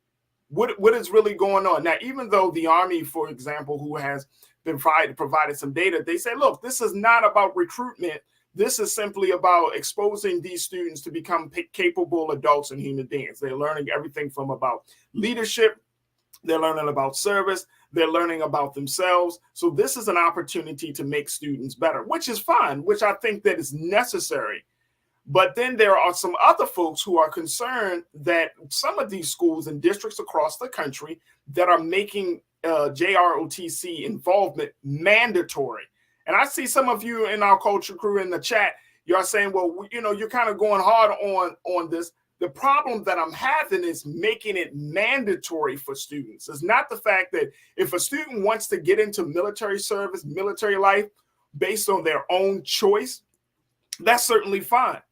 What is really going on? Now, even though the Army, for example, who has been provided some data, they say, look, this is not about recruitment. This is simply about exposing these students to become capable adults and human beings. They're learning everything from about leadership. They're learning about service. They're learning about themselves. So this is an opportunity to make students better, which is fine, which I think that is necessary. But then there are some other folks who are concerned that some of these schools and districts across the country that are making JROTC involvement mandatory. And I see some of you in our culture crew in the chat, you're saying, well, you know, you're kind of going hard on this. The problem that I'm having is making it mandatory for students. It's not the fact that if a student wants to get into military service, military life based on their own choice, that's certainly fine.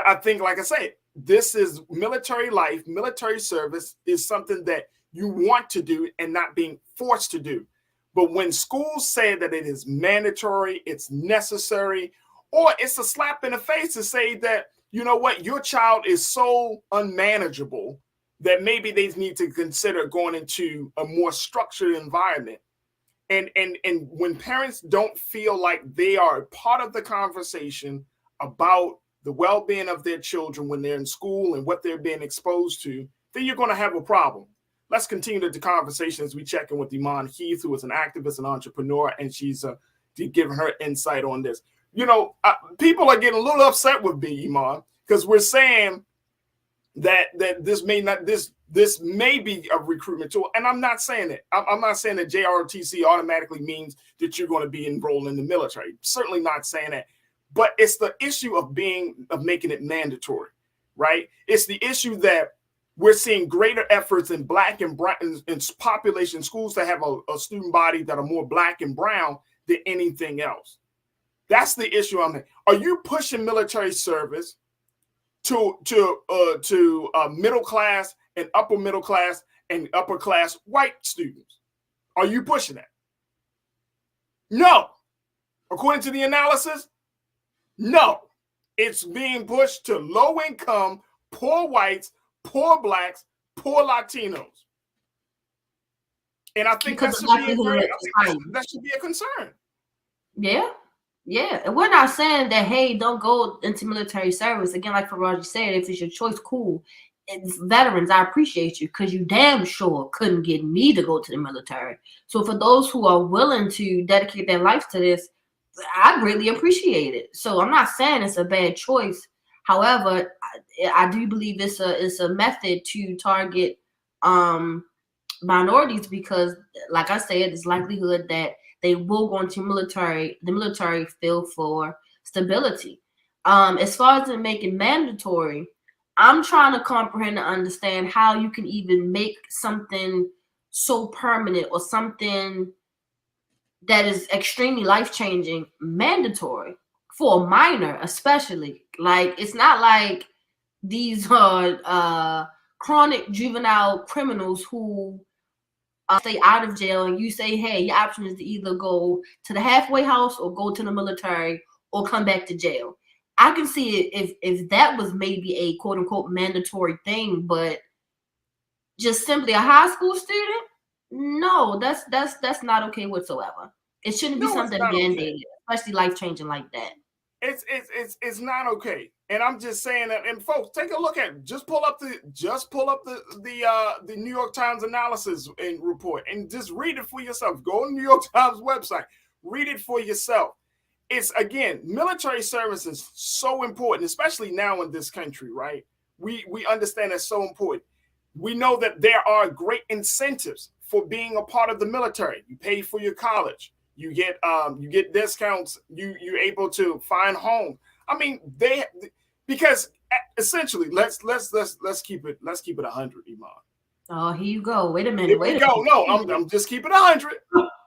I think, like I say, this is military life, military service is something that you want to do and not being forced to do. But when schools say that it is mandatory, it's necessary, or it's a slap in the face to say that, you know what, your child is so unmanageable that maybe they need to consider going into a more structured environment. And when parents don't feel like they are part of the conversation about the well-being of their children when they're in school and what they're being exposed to, then you're going to have a problem. Let's continue the conversation as we check in with Iman Heath, who is an activist and entrepreneur, and she's giving her insight on this. You know, people are getting a little upset with me, Iman, because we're saying that this may be a recruitment tool, and I'm not saying it. I'm not saying that JROTC automatically means that you're going to be enrolled in the military. Certainly not saying that, but it's the issue of making it mandatory, right? It's the issue that we're seeing greater efforts in Black and brown in population schools that have a student body that are more Black and brown than anything else. That's the issue I'm in. Are you pushing military service to middle class and upper middle class and upper class white students? Are you pushing that? No. According to the analysis, no. It's being pushed to low income, poor whites, poor Blacks, poor Latinos. And I think that should be a concern. Yeah. Yeah, and we're not saying that, hey, don't go into military service. Again, like Farajii said, if it's your choice, cool. It's veterans, I appreciate you, because you damn sure couldn't get me to go to the military. So for those who are willing to dedicate their life to this, I greatly appreciate it. So I'm not saying it's a bad choice. However, I do believe it's a method to target minorities because, like I said, it's likelihood that they will go into the military field for stability. As far as it making mandatory, I'm trying to comprehend and understand how you can even make something so permanent or something that is extremely life-changing mandatory for a minor, especially. Like, it's not like these are chronic juvenile criminals who stay out of jail and you say, hey, your option is to either go to the halfway house or go to the military or come back to jail. I can see it if that was maybe a quote unquote mandatory thing, but just simply a high school student, no, that's not okay whatsoever. It shouldn't be No, it's something not okay. mandated, especially life changing like that. It's not okay. And I'm just saying that. And folks, take a look at it. Just pull up the New York Times analysis and report and just read it for yourself. Go on the New York Times website, read it for yourself. It's, again, military service is so important, especially now in this country, right? We understand it's so important. We know that there are great incentives for being a part of the military. You pay for your college. You get discounts. You're able to find home. I mean, because essentially, let's keep it 100, Iman. Oh, here you go. Wait a minute. Here we go. No, I'm just keeping 100.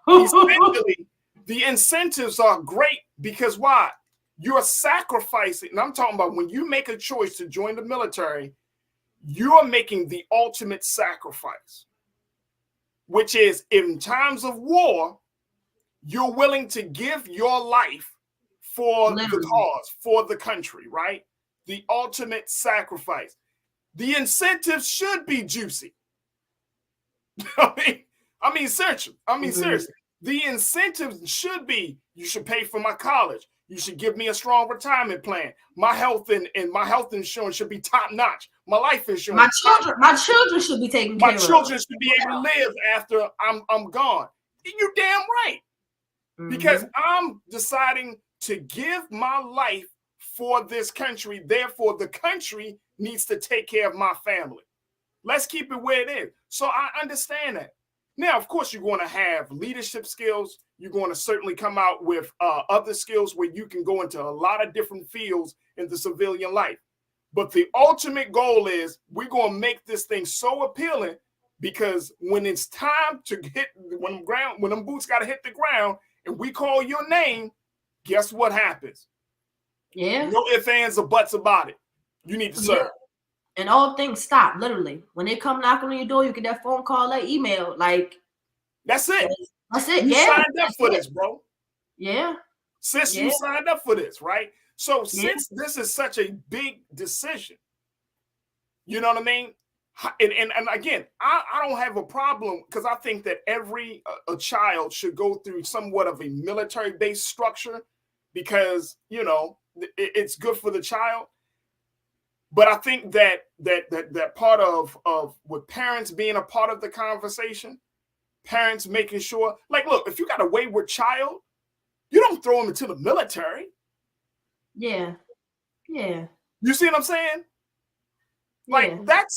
Essentially, the incentives are great because why? You're sacrificing, and I'm talking about when you make a choice to join the military, you're making the ultimate sacrifice, which is in times of war, you're willing to give your life for the cause, for the country, right? The ultimate sacrifice. The incentives should be juicy. I mean, seriously. The incentives should be, you should pay for my college. You should give me a strong retirement plan. My health and my health insurance should be top notch. My life insurance. My children should be taken care of. My children should be able to live after I'm gone. You're damn right. Because I'm deciding to give my life for this country. Therefore, the country needs to take care of my family. Let's keep it where it is. So I understand that. Now, of course, you're going to have leadership skills. You're going to certainly come out with other skills where you can go into a lot of different fields in the civilian life. But the ultimate goal is we're going to make this thing so appealing because when it's time to hit, when them boots got to hit the ground and we call your name, guess what happens? Yeah. No ifs, ands, or buts about it. You need to serve. Yeah. And all things stop, literally. When they come knocking on your door, you get that phone call, that email. Like, that's it. That's it. You yeah. signed up for this, bro. Yeah. Since you signed up for this, right? So since this is such a big decision, you know what I mean? And again, I don't have a problem because I think that every a child should go through somewhat of a military-based structure because, you know, it's good for the child. But I think that part of with parents being a part of the conversation, parents making sure, like, look, if you got a wayward child, you don't throw them into the military. Yeah. Yeah. You see what I'm saying? Like, that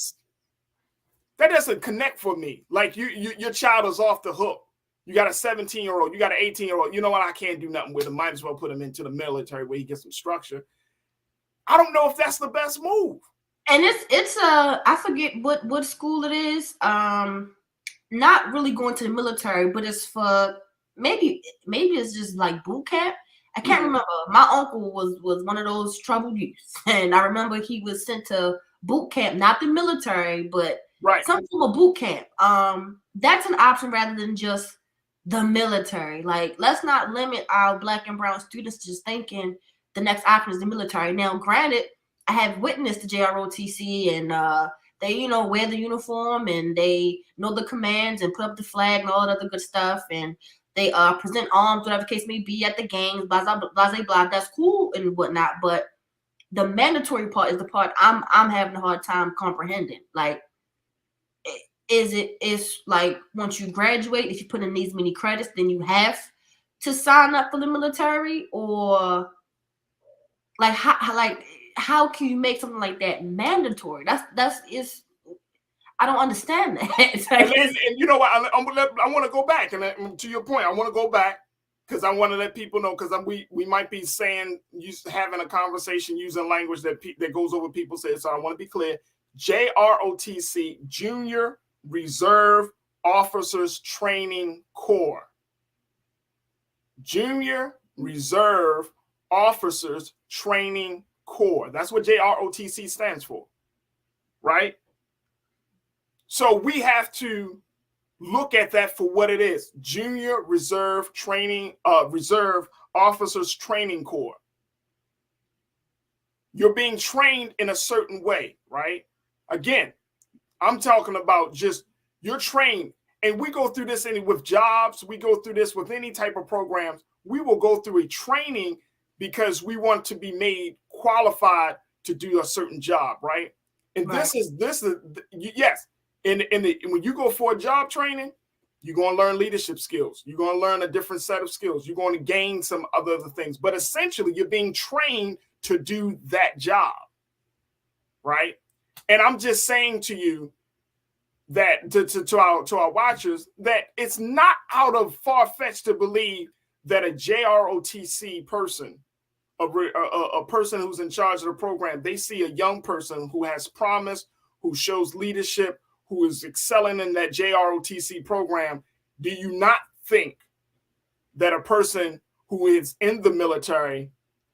doesn't connect for me. Like, your child is off the hook. You got a 17-year-old, you got an 18-year-old. You know what? I can't do nothing with him. Might as well put him into the military where he gets some structure. I don't know if that's the best move. And it's I forget what school it is. Not really going to the military, but it's for maybe it's just like boot camp. I can't remember. My uncle was one of those troubled youths, and I remember he was sent to boot camp, not the military, but some form of boot camp. That's an option rather than just the military. Like, let's not limit our Black and brown students to just thinking the next option is the military. Now, granted, I have witnessed the JROTC and they, you know, wear the uniform and they know the commands and put up the flag and all that other good stuff. And they present arms, whatever the case may be, at the games, blah, blah, blah, blah, blah. That's cool and whatnot. But the mandatory part is the part I'm having a hard time comprehending. Like, it's like once you graduate, if you put in these many credits, then you have to sign up for the military, or like how can you make something like that mandatory? That's I don't understand that. and you know what? I want to go back and to your point. I want to go back because I want to let people know because we might be having a conversation using language that goes over people's heads. So I want to be clear. JROTC, Junior Reserve Officers Training Corps. Junior Reserve Officers Training Corps. That's what JROTC stands for, right? So we have to look at that for what it is. Junior Reserve Training, Reserve Officers Training Corps. You're being trained in a certain way, right? Again, I'm talking about just you're trained, and we go through this with jobs. We go through this with any type of programs. We will go through a training because we want to be made qualified to do a certain job, right? And Right. this is yes. When you go for a job training, you're going to learn leadership skills. You're going to learn a different set of skills. You're going to gain some other things. But essentially, you're being trained to do that job, right? And I'm just saying to you that to our watchers that it's not out of far-fetched to believe that a JROTC person, a person who's in charge of the program, they see a young person who has promise, who shows leadership, who is excelling in that JROTC program. Do you not think that a person who is in the military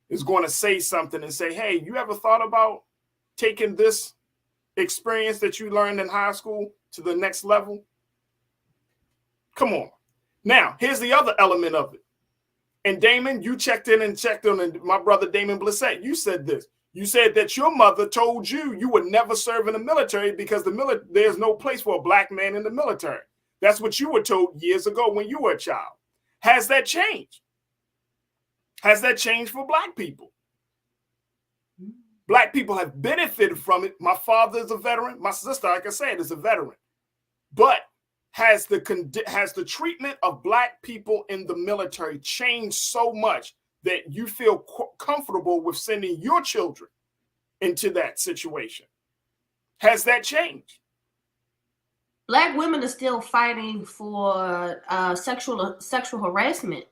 is going to say something and say, hey, you ever thought about taking this experience that you learned in high school to the next level? Come on. Now, here's the other element of it. And Damon, you checked in and my brother Damon Blissett, you said this. You said that your mother told you would never serve in the military because there's no place for a black man in the military. That's what you were told years ago when you were a child. Has that changed? Has that changed for black people? Black people have benefited from it. My father is a veteran. My sister, like I said, is a veteran. But has the treatment of black people in the military changed so much that you feel comfortable with sending your children into that situation? Has that changed? Black women are still fighting for sexual harassment.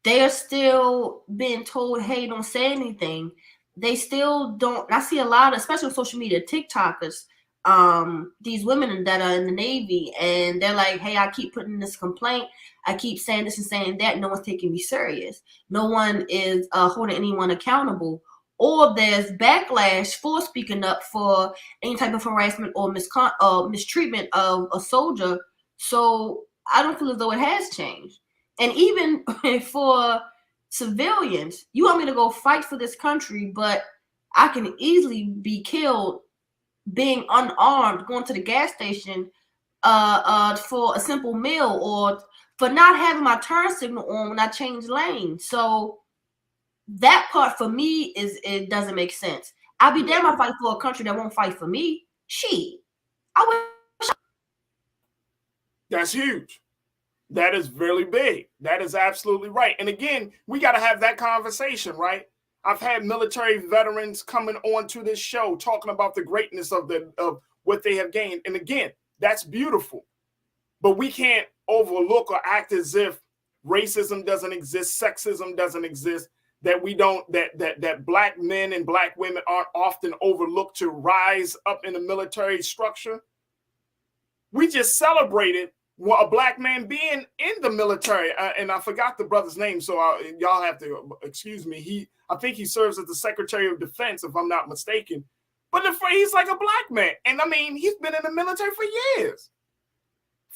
They are still being told, hey, don't say anything. They still don't. I see a lot of, especially on social media, TikTokers, these women that are in the Navy, and they're like, hey, I keep putting this complaint. I keep saying this and saying that. No one's taking me serious. No one is holding anyone accountable. Or there's backlash for speaking up for any type of harassment or mistreatment of a soldier. So I don't feel as though it has changed. And even for civilians, you want me to go fight for this country, but I can easily be killed being unarmed, going to the gas station for a simple meal, or for not having my turn signal on when I change lanes. So that part for me it doesn't make sense. I'll be damn if I fight for a country that won't fight for me. I wish. That's huge. That is really big. That is absolutely right. And again, we got to have that conversation, right? I've had military veterans coming on to this show talking about the greatness of what they have gained. And again, that's beautiful. But we can't overlook or act as if racism doesn't exist, sexism doesn't exist, that black men and black women aren't often overlooked to rise up in the military structure. We just celebrated a black man being in the military, and I forgot the brother's name, so y'all have to excuse me. I think he serves as the Secretary of Defense, if I'm not mistaken. But he's like a black man, and I mean, he's been in the military for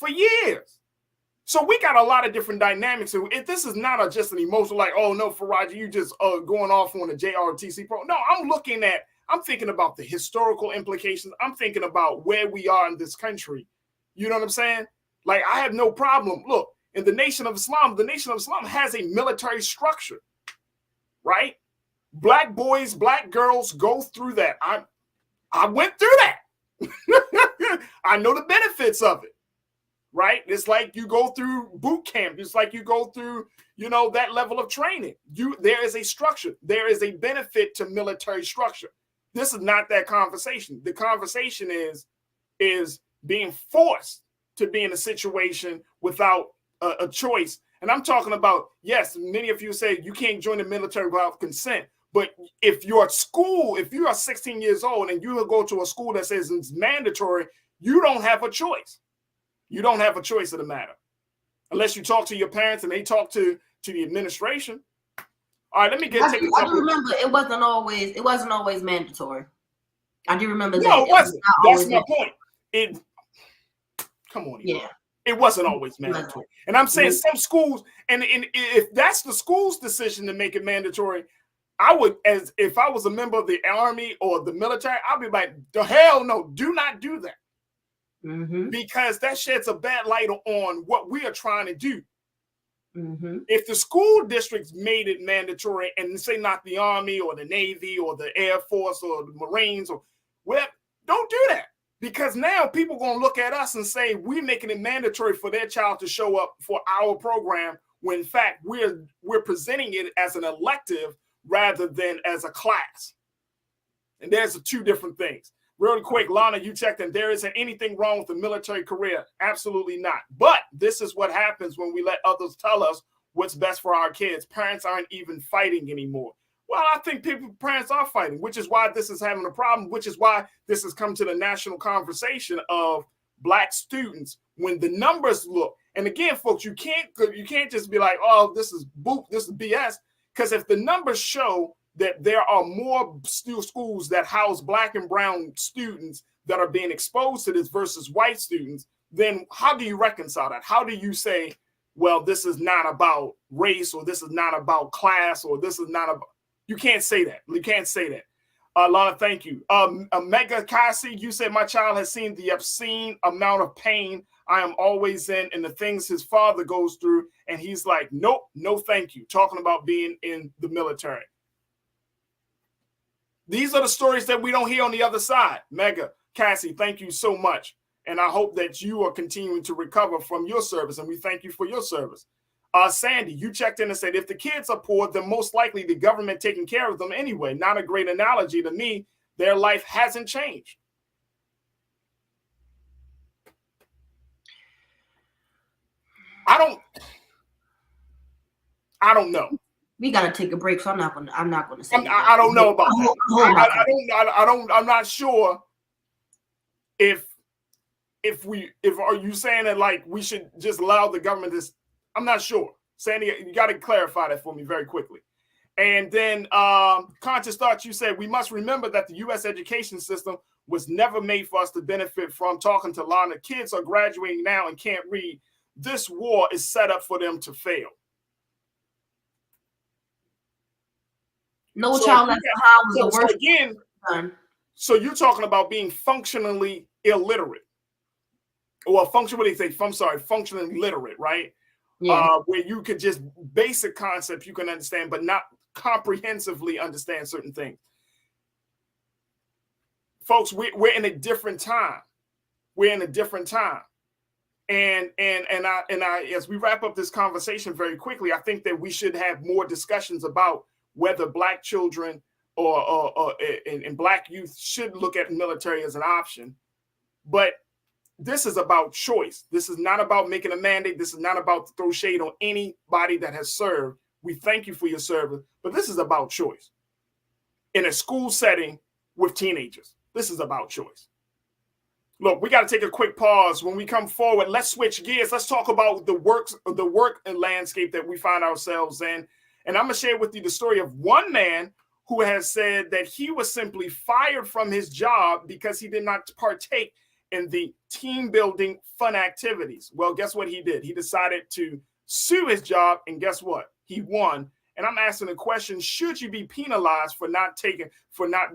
years. So we got a lot of different dynamics. And this is not just an emotional, like, oh no, Farajii, you just going off on a JRTC pro. No, I'm thinking about the historical implications. I'm thinking about where we are in this country. You know what I'm saying? Like, I have no problem. Look, in the Nation of Islam has a military structure, right? Black boys, black girls go through that. I went through that. I know the benefits of it, right? It's like you go through boot camp. It's like you go through, that level of training. There is a structure. There is a benefit to military structure. This is not that conversation. The conversation is being forced to be in a situation without a choice. And I'm talking about, yes, many of you say you can't join the military without consent. But if you are 16 years old and you go to a school that says it's mandatory, you don't have a choice. You don't have a choice in the matter. Unless you talk to your parents and they talk to the administration. All right, let me I do remember it wasn't always mandatory. I do remember that. No, it wasn't. That's my point. Come on, yeah. It wasn't always mandatory. And I'm saying some schools, and if that's the school's decision to make it mandatory, I would, as if I was a member of the army or the military, I'd be like, the hell no, do not do that. Because that sheds a bad light on what we are trying to do. If the school districts made it mandatory and say not the Army or the Navy or the Air Force or the Marines or whatever, don't do that. Because now people are going to look at us and say we're making it mandatory for their child to show up for our program, when in fact we're presenting it as an elective rather than as a class. And there's two different things. Really quick, Lana, you checked in. There isn't anything wrong with the military career. Absolutely not. But this is what happens when we let others tell us what's best for our kids. Parents aren't even fighting anymore. Well, I think parents are fighting, which is why this is having a problem, which is why this has come to the national conversation of Black students. When the numbers look, and again, folks, you can't just be like, oh, this is BS. Because if the numbers show that there are more schools that house Black and brown students that are being exposed to this versus white students, then how do you reconcile that? How do you say, well, this is not about race, or this is not about class, or this is not about, you can't say that. You can't say that. Lana, thank you. Mega Cassie, you said my child has seen the obscene amount of pain I am always in and the things his father goes through. And he's like, nope, no, thank you. Talking about being in the military. These are the stories that we don't hear on the other side. Mega, Cassie, thank you so much. And I hope that you are continuing to recover from your service. And we thank you for your service. Sandy, you checked in and said, if the kids are poor, then most likely the government taking care of them anyway. Not a great analogy to me. Their life hasn't changed. I don't know. We gotta take a break, so I'm not gonna say. I don't know about that. I'm not sure if are you saying that like we should just allow the government this? I'm not sure. Sandy, you got to clarify that for me very quickly. And then Conscious Thoughts, you said we must remember that the U.S. education system was never made for us to benefit from. Talking to Lana, kids are graduating now and can't read. This war is set up for them to fail. No child left behind was the worst. Again, so you're talking about being functionally illiterate, or functionally literate, right? Yeah. Where you could just basic concepts you can understand, but not comprehensively understand certain things. Folks, we're in a different time. We're in a different time. And I as we wrap up this conversation very quickly, I think that we should have more discussions about whether Black children and Black youth should look at military as an option. But this is about choice. This is not about making a mandate. This is not about to throw shade on anybody that has served. We thank you for your service, but this is about choice. In a school setting with teenagers, this is about choice. Look, we got to take a quick pause. When we come forward, let's switch gears. Let's talk about the work landscape that we find ourselves in. And I'm going to share with you the story of one man who has said that he was simply fired from his job because he did not partake in the team building fun activities. Well, guess what he did? He decided to sue his job, and guess what? He won. And I'm asking the question, should you be penalized for not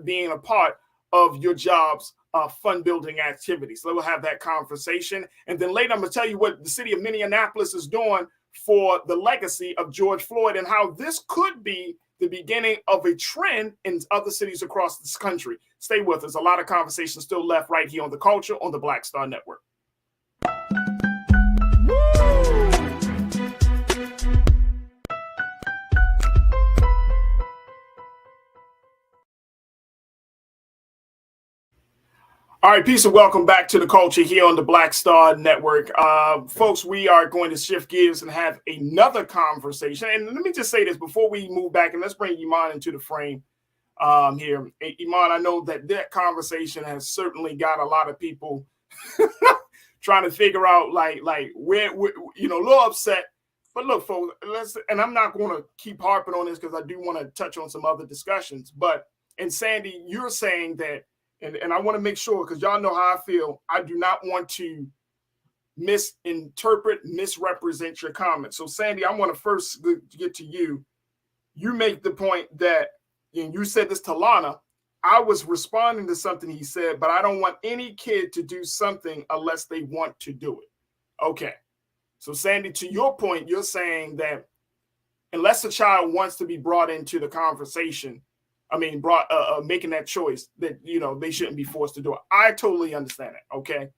being a part of your job's fun building activities? So we'll have that conversation. And then later, I'm going to tell you what the city of Minneapolis is doing for the legacy of George Floyd and how this could be the beginning of a trend in other cities across this country. Stay with us. A lot of conversation still left right here on The Culture on the Black Star Network. All right, peace and welcome back to The Culture here on the Black Star Network. Folks, we are going to shift gears and have another conversation. And let me just say this before we move back, and let's bring Iman into the frame here. Iman, I know that conversation has certainly got a lot of people trying to figure out like where a little upset. But look, folks, and I'm not going to keep harping on this because I do want to touch on some other discussions. But, and Sandy, you're saying that, and I want to make sure, because y'all know how I feel, I do not want to misrepresent your comments. So, Sandy, I want to first get to you. You make the point that and you said this to Lana, I was responding to something he said, but I don't want any kid to do something unless they want to do it. Okay. So Sandy, to your point, you're saying that unless a child wants to be brought into the conversation, making that choice, that, they shouldn't be forced to do it. I totally understand it. Okay.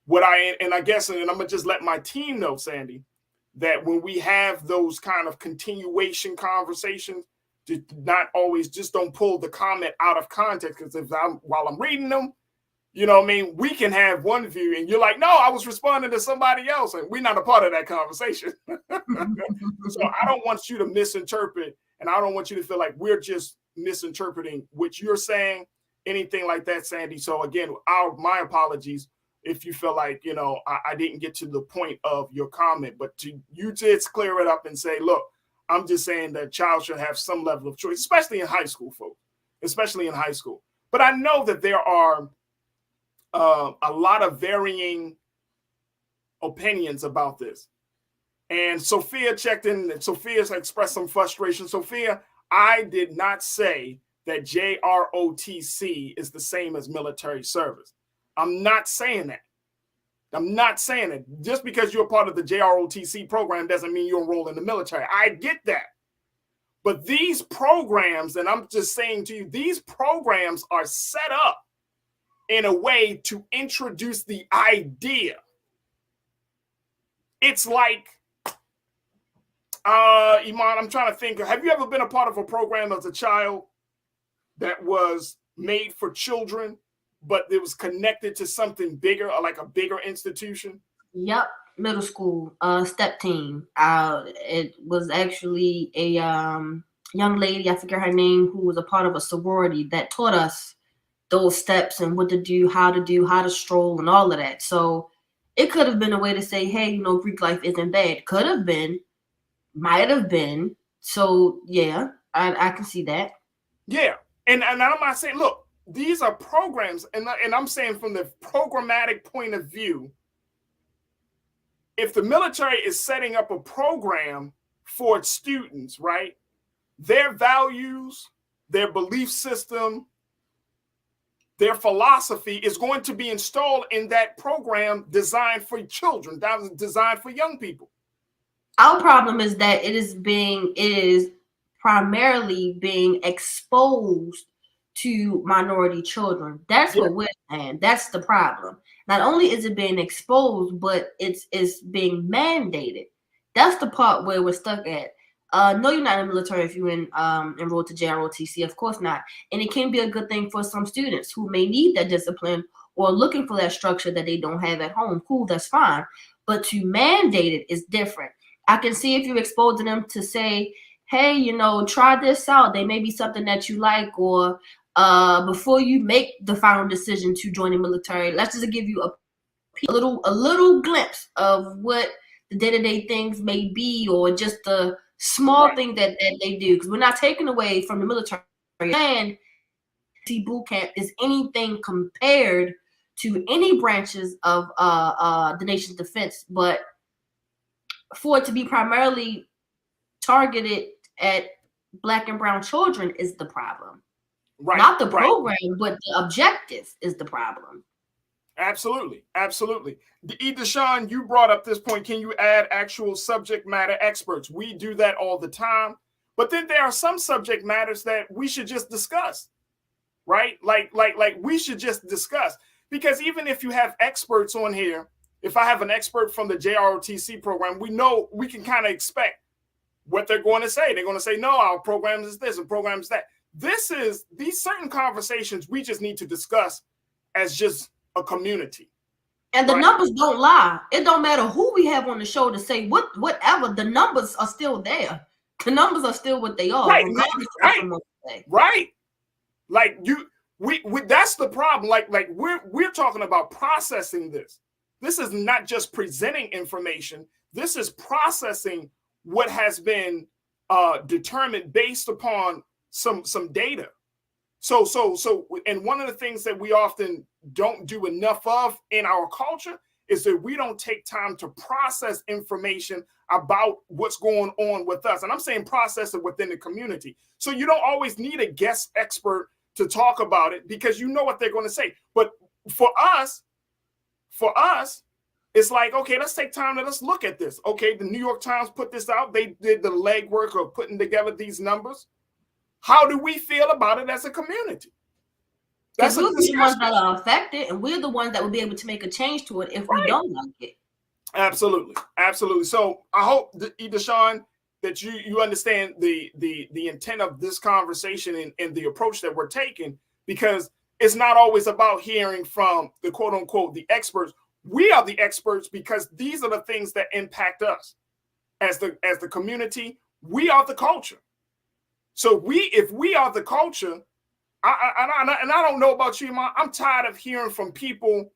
I guess, and I'm gonna just let my team know, Sandy, that when we have those kind of continuation conversations, to not always just don't pull the comment out of context. Because while I'm reading them, we can have one view and you're like, no, I was responding to somebody else, and we're not a part of that conversation. So I don't want you to misinterpret, and I don't want you to feel like we're just misinterpreting what you're saying, anything like that, Sandy. So again, my apologies if you feel like, I didn't get to the point of your comment, but you did clear it up and say, look, I'm just saying that child should have some level of choice, especially in high school, folks, especially in high school. But I know that there are a lot of varying opinions about this. And Sophia checked in, and Sophia's expressed some frustration. Sophia, I did not say that JROTC is the same as military service. I'm not saying that. I'm not saying it. Just because you're part of the JROTC program doesn't mean you enroll in the military. I get that. But these programs, and I'm just saying to you, these programs are set up in a way to introduce the idea. It's like, Iman, I'm trying to think. Have you ever been a part of a program as a child that was made for children, but it was connected to something bigger, or like a bigger institution? Yep, middle school, step team. It was actually a young lady, I forget her name, who was a part of a sorority that taught us those steps and what to do, how to stroll, and all of that. So it could have been a way to say, hey, Greek life isn't bad. Could have been, might have been. So yeah, I can see that. Yeah, and I'm not saying, look, these are programs, and I'm saying from the programmatic point of view, if the military is setting up a program for its students, right, their values, their belief system, their philosophy is going to be installed in that program designed for children, designed for young people. Our problem is that it is primarily being exposed to minority children. That's what we're saying. That's the problem. Not only is it being exposed, but it's being mandated. That's the part where we're stuck at. No, you're not in the military if you enrolled to JROTC. Of course not. And it can be a good thing for some students who may need that discipline or looking for that structure that they don't have at home. Cool, that's fine. But to mandate it is different. I can see if you're exposing them to say, hey, try this out. They may be something that you like, or before you make the final decision to join the military, let's just give you a little glimpse of what the day-to-day things may be, or just the small thing that they do. Because we're not taking away from the military. And boot camp is anything compared to any branches of the nation's defense, but for it to be primarily targeted at Black and brown children is the problem. Right. Not the program, but the objective is the problem. Absolutely. Absolutely. Deshaun, you brought up this point. Can you add actual subject matter experts? We do that all the time. But then there are some subject matters that we should just discuss, right? Like we should just discuss. Because even if you have experts on here, if I have an expert from the JROTC program, we can kind of expect what they're going to say. They're going to say, no, our program is this and program is that. These certain conversations we just need to discuss as just a community. And the numbers don't lie. It don't matter who we have on the show to say whatever. The numbers are still there. The numbers are still what they are. Right. Like we that's the problem. Like we're talking about processing this. This is not just presenting information. This is processing what has been determined based upon some data. So, and one of the things that we often don't do enough of in our culture is that we don't take time to process information about what's going on with us. And I'm saying process it within the community. So you don't always need a guest expert to talk about it because you know what they're going to say. But for us, it's like, okay, let's take time to let's look at this. Okay, the New York Times put this out. They did the legwork of putting together these numbers. How do we feel about it as a community? Because we're the ones that are affected, and we're the ones that will be able to make a change to it if we don't like it. Absolutely, absolutely. So I hope, Deshaun, that you understand the intent of this conversation and the approach that we're taking, because it's not always about hearing from the quote unquote the experts. We are the experts because these are the things that impact us as the community. We are the culture. So if we are the culture, I don't know about you, Iman, I'm tired of hearing from people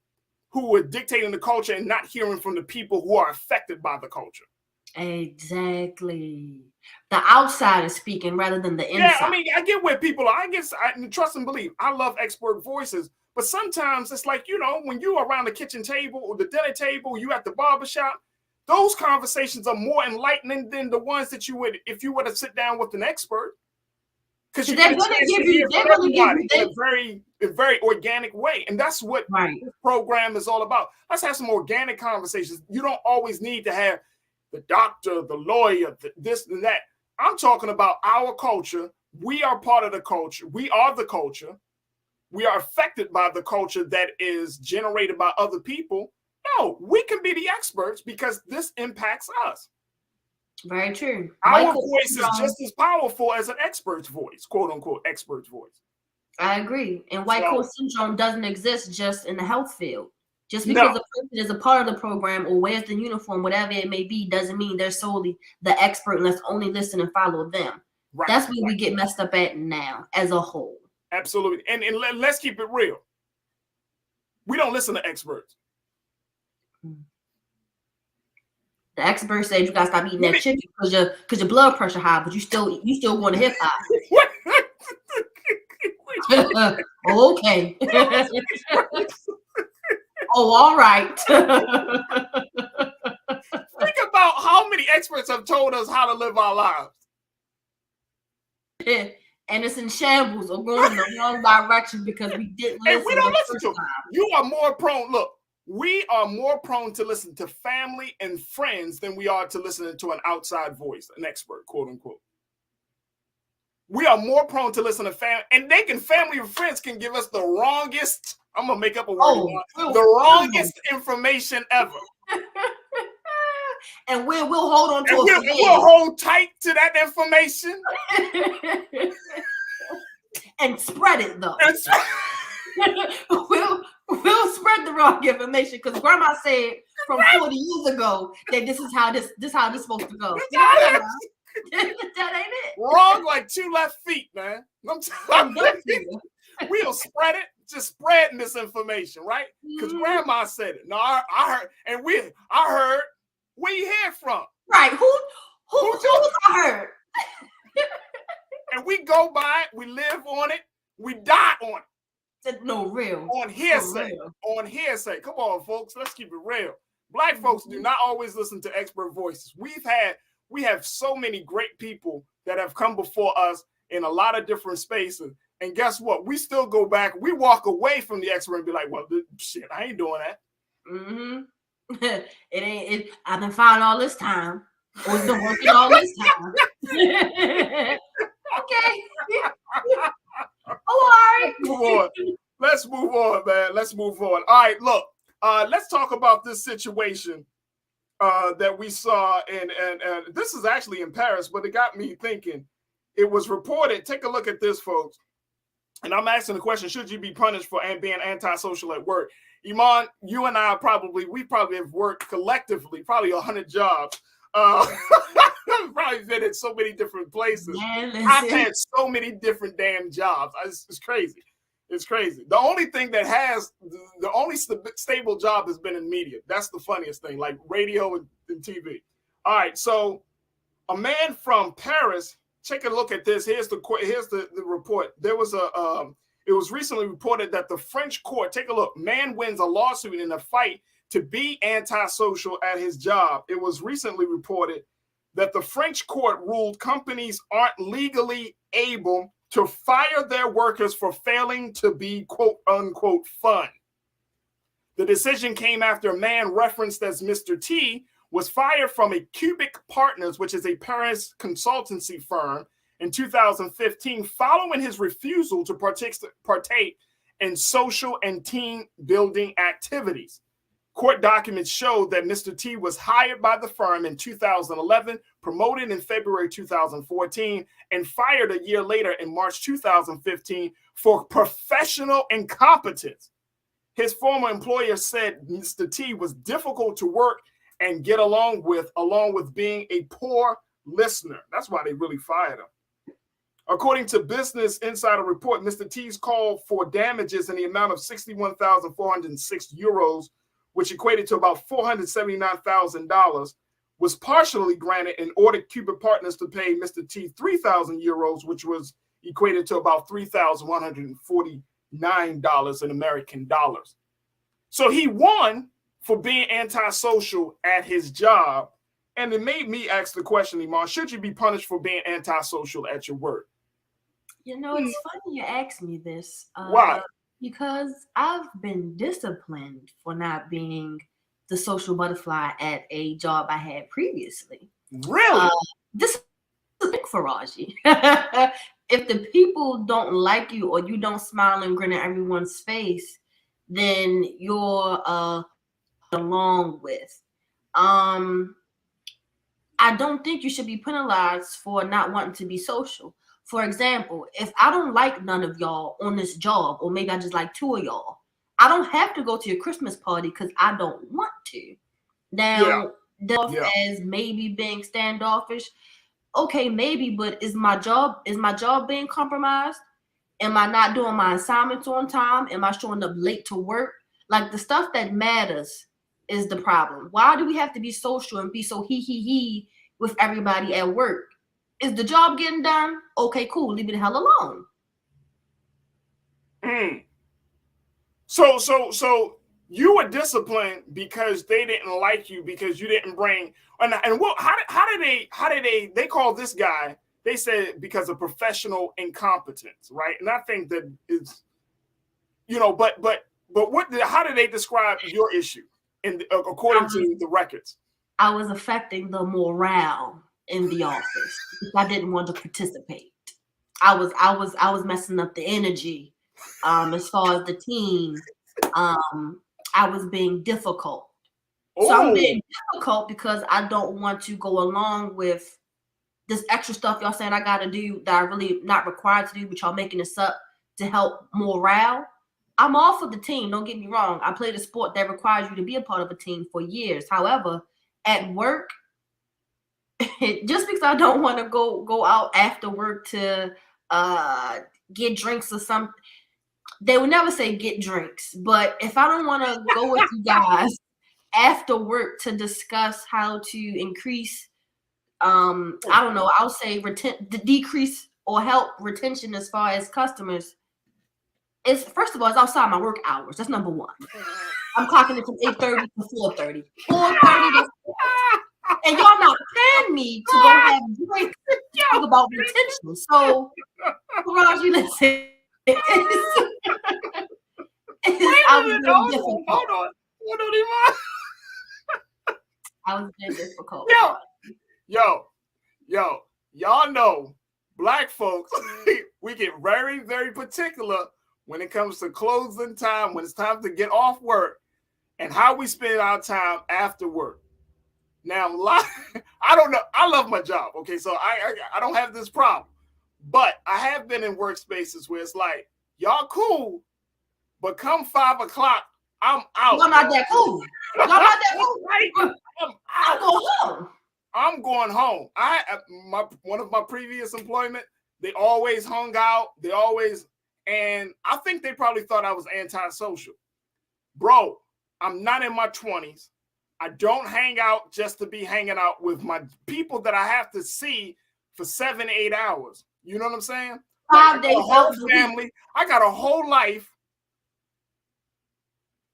who are dictating the culture and not hearing from the people who are affected by the culture. Exactly. The outside is speaking rather than the inside. Yeah, I mean, I get where people are. I trust and believe. I love expert voices. But sometimes it's like, when you're around the kitchen table or the dinner table, you at the barbershop, those conversations are more enlightening than the ones that you would if you were to sit down with an expert. Because they're going to give you in a very organic way. And that's what this program is all about. Let's have some organic conversations. You don't always need to have the doctor, the lawyer, this and that. I'm talking about our culture. We are part of the culture. We are the culture. We are affected by the culture that is generated by other people. No, we can be the experts because this impacts us. Very true. Our voice is just as powerful as an expert's voice, quote unquote, expert's voice. I agree. And white coat syndrome doesn't exist just in the health field. Just because a person is a part of the program or wears the uniform, whatever it may be, doesn't mean they're solely the expert and let's only listen and follow them. Right. That's where we get messed up at now as a whole. Absolutely. And let's keep it real. We don't listen to experts. The expert said you gotta stop eating that chicken because your blood pressure high, but you still going to hip hop. Okay. Oh, all right. Think about how many experts have told us how to live our lives. Yeah. And it's in shambles or going in the wrong direction because we didn't listen. And we don't listen to them. You are more prone. Look, we are more prone to listen to family and friends than we are to listening to an outside voice, an expert, quote unquote. We are more prone to listen to family, and family and friends can give us the wrongest. I'm gonna make up a word. The wrongest information ever. And we'll hold on to it. We'll hold tight to that information and spread it though. We'll spread the wrong information because Grandma said from 40 years ago that this is how this supposed to go. That ain't it. Wrong like 2 left feet, man. We'll spread it. Just spreading this information, right? Because Grandma said it. No, I heard, and I heard. Where you hear from? Right. Who I heard? And we go by it, we live on it, we die on it. No, real. On hearsay. On hearsay. Come on, folks. Let's keep it real. Black folks do not always listen to expert voices. We have so many great people that have come before us in a lot of different spaces. And guess what? We still go back. We walk away from the expert and be like, well, shit, I ain't doing that. Mm-hmm. I've been fine all this time. Or it's been working all this time. Okay. Oh, all right. Let's move on, man. Let's move on. All right, look. Let's talk about this situation that we saw, and this is actually in Paris, but it got me thinking. It was reported. Take a look at this, folks. And I'm asking the question: should you be punished for being antisocial at work? Iman, you and I probably have worked collectively, probably 100 jobs. Probably been in so many different places. I've had so many different damn jobs. It's crazy. It's crazy. The only thing that the only stable job has been in media. That's the funniest thing, like radio and TV. All right, so a man from Paris. Take a look at this. Here's the report. There was it was recently reported that the French court, take a look, man wins a lawsuit in a fight to be antisocial at his job. It was recently reported that the French court ruled companies aren't legally able to fire their workers for failing to be quote unquote fun. The decision came after a man referenced as Mr. T was fired from a Cubic Partners, which is a Paris consultancy firm, in 2015 following his refusal to partake in social and team building activities. Court documents showed that Mr. T was hired by the firm in 2011, promoted in February 2014, and fired a year later in March 2015 for professional incompetence. His former employer said Mr. T was difficult to work and get along with being a poor listener. That's why they really fired him. According to Business Insider report, Mr. T's call for damages in the amount of 61,406 euros, which equated to about $479,000, was partially granted and ordered Cubic Partners to pay Mr. T 3,000 euros, which was equated to about $3,149 in American dollars. So he won for being antisocial at his job. And it made me ask the question, Iman, should you be punished for being antisocial at your work? You know, it's funny you asked me this. Why? Because I've been disciplined for not being the social butterfly at a job I had previously. Really? This is big Farajii. If the people don't like you or you don't smile and grin at everyone's face, then you're along with. I don't think you should be penalized for not wanting to be social. For example, if I don't like none of y'all on this job, or maybe I just like two of y'all, I don't have to go to your Christmas party because I don't want to. Now, as maybe being standoffish, okay, maybe, but is my job being compromised? Am I not doing my assignments on time? Am I showing up late to work? Like, the stuff that matters is the problem. Why do we have to be social and be so he with everybody at work? Is the job getting done? Okay, cool. Leave me the hell alone. So you were disciplined because they didn't like you because you didn't bring. And what? How did they call this guy? They said because of professional incompetence, right? And I think that is, but how did they describe your issue according to the records? I was affecting the morale in the office because I didn't want to participate. I was messing up the energy as far as the team. I was being difficult. So I'm being difficult because I don't want to go along with this extra stuff y'all saying I gotta do that I really not required to do, but y'all making this up to help morale. I'm all for the team, don't get me wrong. I played a sport that requires you to be a part of a team for years. However, at work, just because I don't want to go out after work to get drinks or something, they would never say get drinks. But if I don't want to go with you guys after work to discuss how to increase, I don't know, I'll say decrease or help retention as far as customers, it's first of all, it's outside my work hours. That's number one. I'm clocking it from 8:30 to 4:30. 4:30 to 4:30. And y'all not paying me to go have drinks to talk about retention. So, Farajii, listen. I was being difficult. Hold on. I was being difficult. Yo, y'all know Black folks, we get very, very particular when it comes to closing time, when it's time to get off work, and how we spend our time after work. Now, I don't know. I love my job. Okay, so I don't have this problem, but I have been in workspaces where it's like, y'all cool, but come 5 o'clock, I'm out. Y'all not that cool. Y'all not that cool. I'm out. Go home. I'm going home. One of my previous employment, they always hung out. And I think they probably thought I was antisocial. Bro, I'm not in my 20s. I don't hang out just to be hanging out with my people that I have to see for 7-8 hours. You know what I'm saying? 5 days out of family. I got a whole life.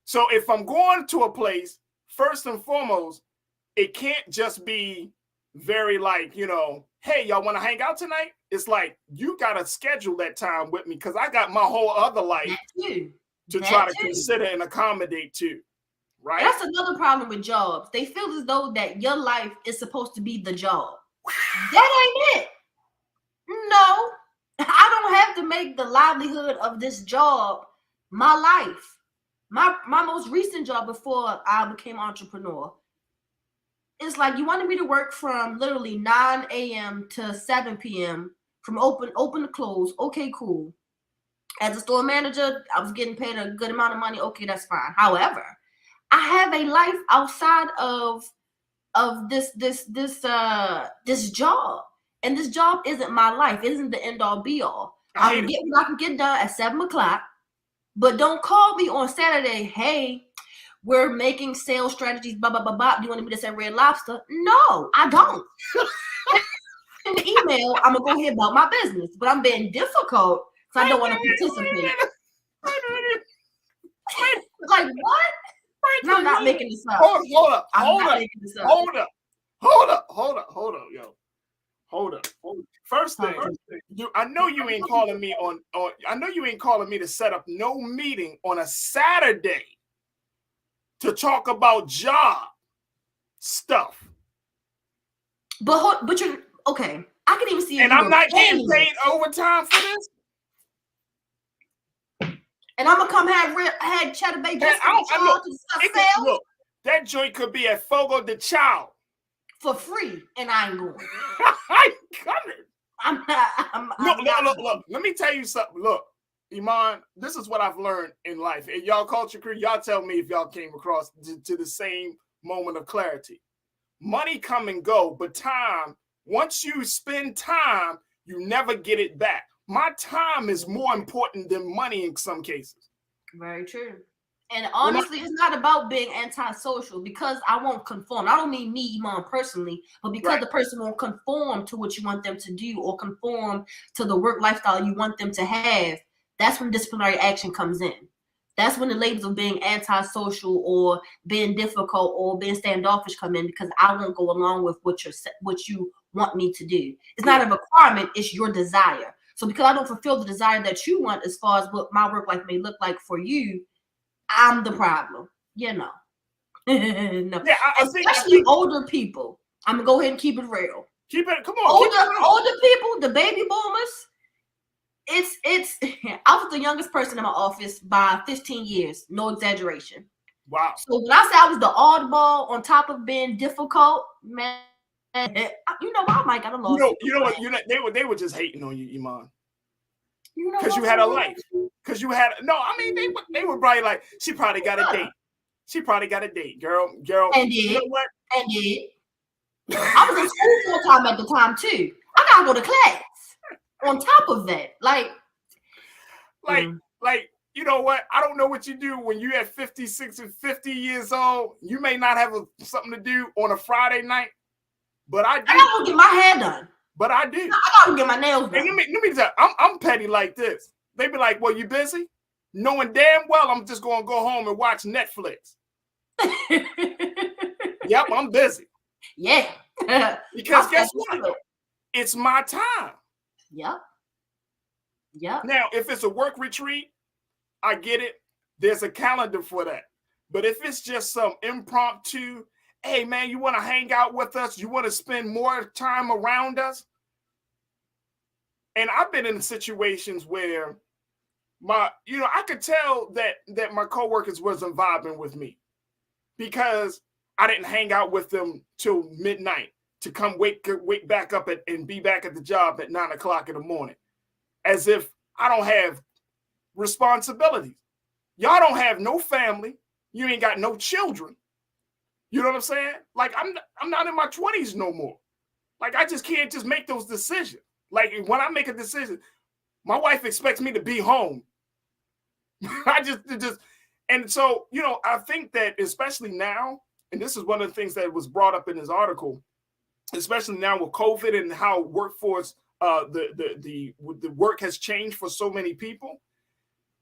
So if I'm going to a place, first and foremost, it can't just be very like, you know, hey, y'all want to hang out tonight? It's like, you got to schedule that time with me because I got my whole other life to try to consider and accommodate too. Right? That's another problem with jobs. They feel as though that your life is supposed to be the job. That ain't it. No, I don't have to make the livelihood of this job my life. My most recent job before I became an entrepreneur, it's like you wanted me to work from literally 9 a.m. to 7 p.m. from open to close. Okay, cool. As a store manager, I was getting paid a good amount of money. Okay, that's fine. However, I have a life outside of this job, and this job isn't my life. It isn't the end all be all. I can get what I can get done at 7 o'clock, but don't call me on Saturday. Hey, we're making sales strategies. Blah blah blah blah. Do you want me to say Red Lobster? No, I don't. In the email, I'm gonna go ahead about my business, but I'm being difficult because I don't want to participate. Like what? I'm not making this up. Hold up, yo. Hold up. First thing, I know you ain't calling me on. I know you ain't calling me to set up no meeting on a Saturday to talk about job stuff. But you're okay. I can even see. And I'm not getting paid overtime for this. And I'm gonna come have cheddar bay biscuits look, that joint could be at Fogo de Chao for free, and I ain't going. I ain't coming. Look. Let me tell you something. Look, Iman, this is what I've learned in life. And y'all culture crew, y'all tell me if y'all came across to the same moment of clarity. Money come and go, but time, once you spend time, you never get it back. My time is more important than money in some cases. Very true. And honestly, it's not about being antisocial because I won't conform. I don't mean me, Iman, personally, but because the person won't conform to what you want them to do or conform to the work lifestyle you want them to have. That's when disciplinary action comes in. That's when the labels of being antisocial or being difficult or being standoffish come in because I won't go along with what you want me to do. It's not a requirement. It's your desire. So because I don't fulfill the desire that you want as far as what my work life may look like for you, I'm the problem. You know. No. Yeah, especially older people. I'm going to go ahead and keep it real. Come on. Older people, the baby boomers, it's I was the youngest person in my office by 15 years. No exaggeration. Wow. So when I say I was the oddball on top of being difficult, man, you know why, Mike? I don't know. They were just hating on you, Iman. Because you had a life. Because you had they were probably like, she probably got a date. She probably got a date, girl. And you know what? And did. I was in school full time at the time too. I gotta go to class. On top of that, like you know what? I don't know what you do when you at 56 and 50 years old. You may not have something to do on a Friday night, but I do. I gotta go get my hair done. But I do. I gotta get my nails done. And let me tell you, I'm petty like this. They be like, well, you busy? Knowing damn well I'm just gonna go home and watch Netflix. Yep, I'm busy. Yeah. Because guess what? It's my time. Yep. Now, if it's a work retreat, I get it. There's a calendar for that. But if it's just some impromptu, hey, man, you want to hang out with us? You want to spend more time around us? And I've been in situations where I could tell that my coworkers wasn't vibing with me because I didn't hang out with them till midnight to come wake back up and be back at the job at 9 o'clock in the morning, as if I don't have responsibilities. Y'all don't have no family. You ain't got no children. You know what I'm saying? Like I'm not in my 20s no more. Like I just can't just make those decisions. Like when I make a decision, my wife expects me to be home. And so, I think that especially now, and this is one of the things that was brought up in this article, especially now with COVID and how workforce, the work has changed for so many people.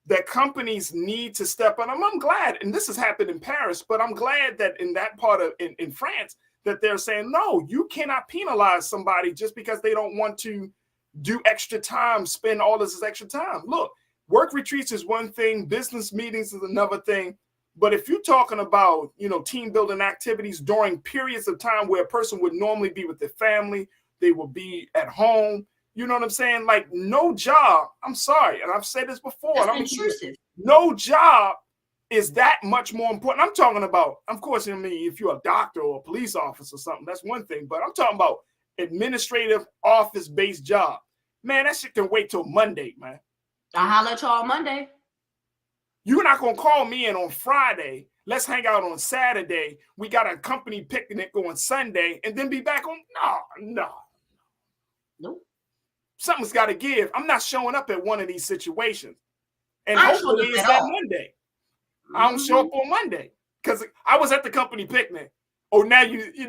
that companies need to step up. I'm glad, and this has happened in Paris, but I'm glad that in that part of in France that they're saying, no, you cannot penalize somebody just because they don't want to do extra time, spend all this extra time. Look, work retreats is one thing, business meetings is another thing. But if you're talking about, team building activities during periods of time where a person would normally be with their family, they will be at home. You know what I'm saying? Like, no job, I'm sorry, and I've said this before. That's intrusive. No job is that much more important. I'm talking about, of course, if you're a doctor or a police officer or something, that's one thing. But I'm talking about administrative office-based job. Man, that shit can wait till Monday, man. I'll holler at y'all Monday. You're not going to call me in on Friday. Let's hang out on Saturday. We got a company picnic on Sunday and then be back on. No. Nope. Something's got to give. I'm not showing up at one of these situations. And hopefully it's that Monday. I don't show up on Monday because I was at the company picnic. Oh, now you'd be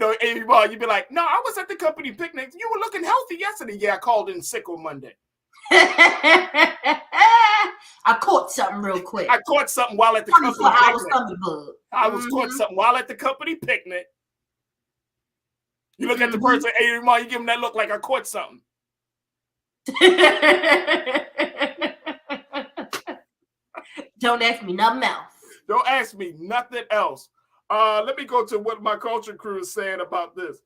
like, no, I was at the company picnic. You were looking healthy yesterday. Yeah, I called in sick on Monday. I caught something real quick. I caught something while at the company picnic. I was caught Mm-hmm. something while at the company picnic. You look at the person, hey, you give them that look like I caught something. Don't ask me nothing else. Don't ask me nothing else. Let me go to what my culture crew is saying about this.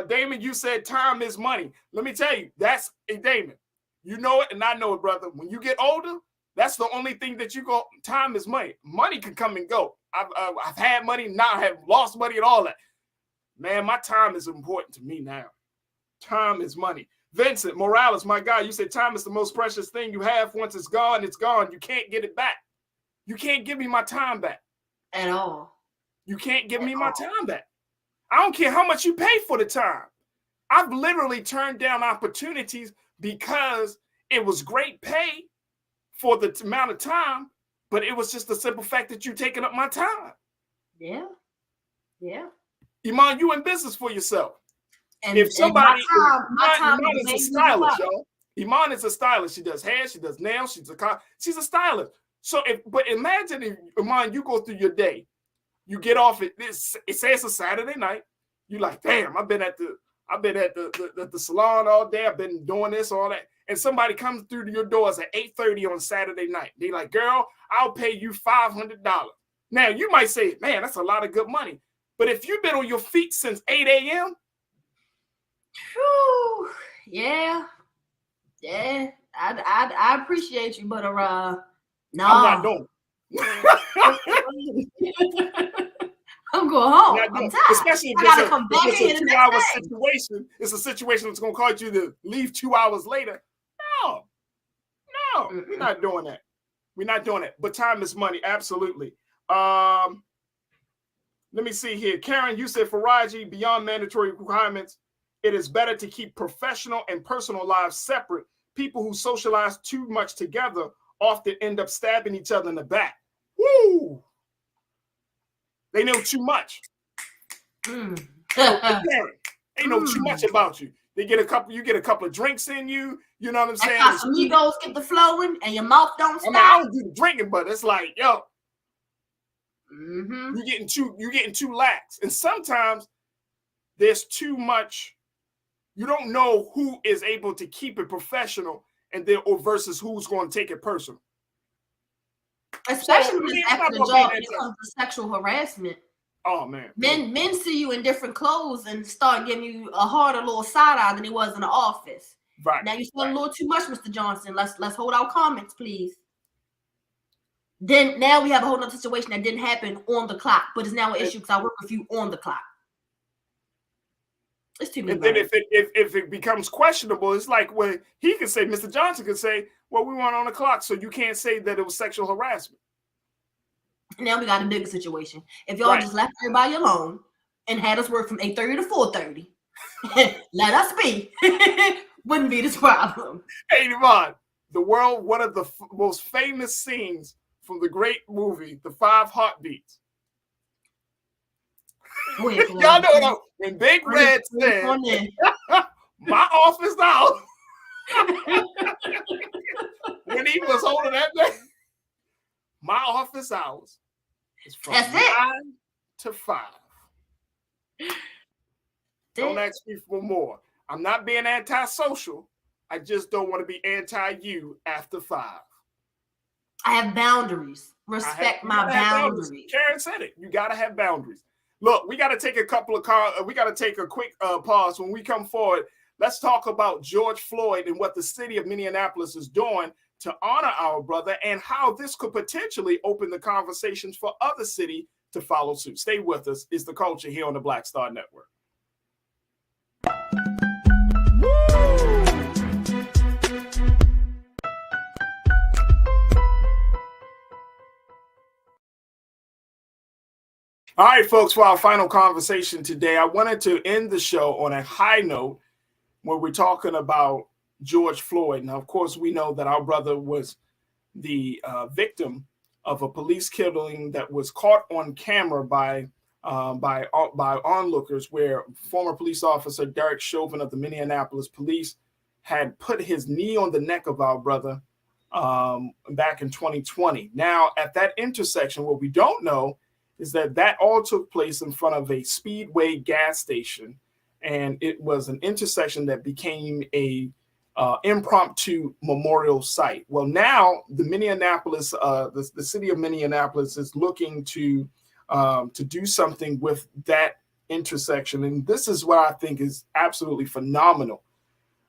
Damon, you said time is money. Let me tell you, that's Damon. You know it, and I know it, brother. When you get older, that's the only thing that you go. Time is money. Money can come and go. I've had money, now I have lost money and all that. Man, my time is important to me now. Time is money. Vincent Morales, my guy, you said time is the most precious thing you have. Once it's gone, it's gone. You can't get it back. You can't give me my time back. At all. You can't give me my time back. I don't care how much you pay for the time. I've literally turned down opportunities because it was great pay for the amount of time, but it was just the simple fact that you're taking up my time. Yeah. Yeah. Iman, you in business for yourself. And if somebody, my time Iman is a stylist, y'all. Iman is a stylist. She does hair, she does nails, she's a stylist. So, but imagine if, Iman, you go through your day, you get off it says it's a Saturday night. You like, damn, I've been at the salon all day. I've been doing this, all that. And somebody comes through to your doors at 8:30 on Saturday night. They like, girl, I'll pay you $500. Now, you might say, man, that's a lot of good money. But if you've been on your feet since 8 a.m. Yeah. I appreciate you, but no. I'm not doing it. I'm going home. I'm tired. Especially if it's a 2-hour situation. It's a situation that's going to cause you to leave 2 hours later. No, we're not doing that. We're not doing it. But time is money. Absolutely. Let me see here. Karen, you said Farajii, beyond mandatory requirements, it is better to keep professional and personal lives separate. People who socialize too much together often end up stabbing each other in the back. Woo! They know too much. They know too much about you. You get a couple of drinks in you. You know what I'm saying? Casamigos get the flowing and your mouth don't stop. I don't do the drinking, but it's like, yo, you're getting too lax. And sometimes there's too much. You don't know who is able to keep it professional or versus who's going to take it personal. Especially after the job when it comes to sexual harassment. Oh man. Men see you in different clothes and start giving you a harder little side eye than it was in the office. Right. Now you're spending a little too much, Mr. Johnson. Let's hold our comments, please. Then now we have a whole other situation that didn't happen on the clock, but it's now an issue because I work with you on the clock. It's too many. And then if it becomes questionable, it's like when he could say, Mr. Johnson could say, well, we weren't on the clock, so you can't say that it was sexual harassment. Now we got a bigger situation. If y'all just left everybody alone and had us work from 8:30 to 4:30, let us be, wouldn't be this problem. Hey, Devon, one of the most famous scenes from the great movie, The 5 Heartbeats. Y'all know when Big Red said, my office out. When he was holding that thing, my office hours is from That's 9 it. to 5. Don't ask me for more. I'm not being antisocial. I just don't want to be anti-you after 5. I have boundaries. Respect my boundaries. Karen said it. You got to have boundaries. Look, we got to take a couple of we got to take a quick pause. When we come forward, let's talk about George Floyd and what the city of Minneapolis is doing to honor our brother and how this could potentially open the conversations for other cities to follow suit. Stay with us. It's The Culture here on the Black Star Network. All right, folks, for our final conversation today, I wanted to end the show on a high note where we're talking about George Floyd. Now, of course, we know that our brother was the victim of a police killing that was caught on camera by onlookers, where former police officer Derek Chauvin of the Minneapolis Police had put his knee on the neck of our brother back in 2020. Now, at that intersection, what we don't know is that all took place in front of a Speedway gas station, and it was an intersection that became a impromptu memorial site. Well, now the Minneapolis, the city of Minneapolis is looking to do something with that intersection, and this is what I think is absolutely phenomenal.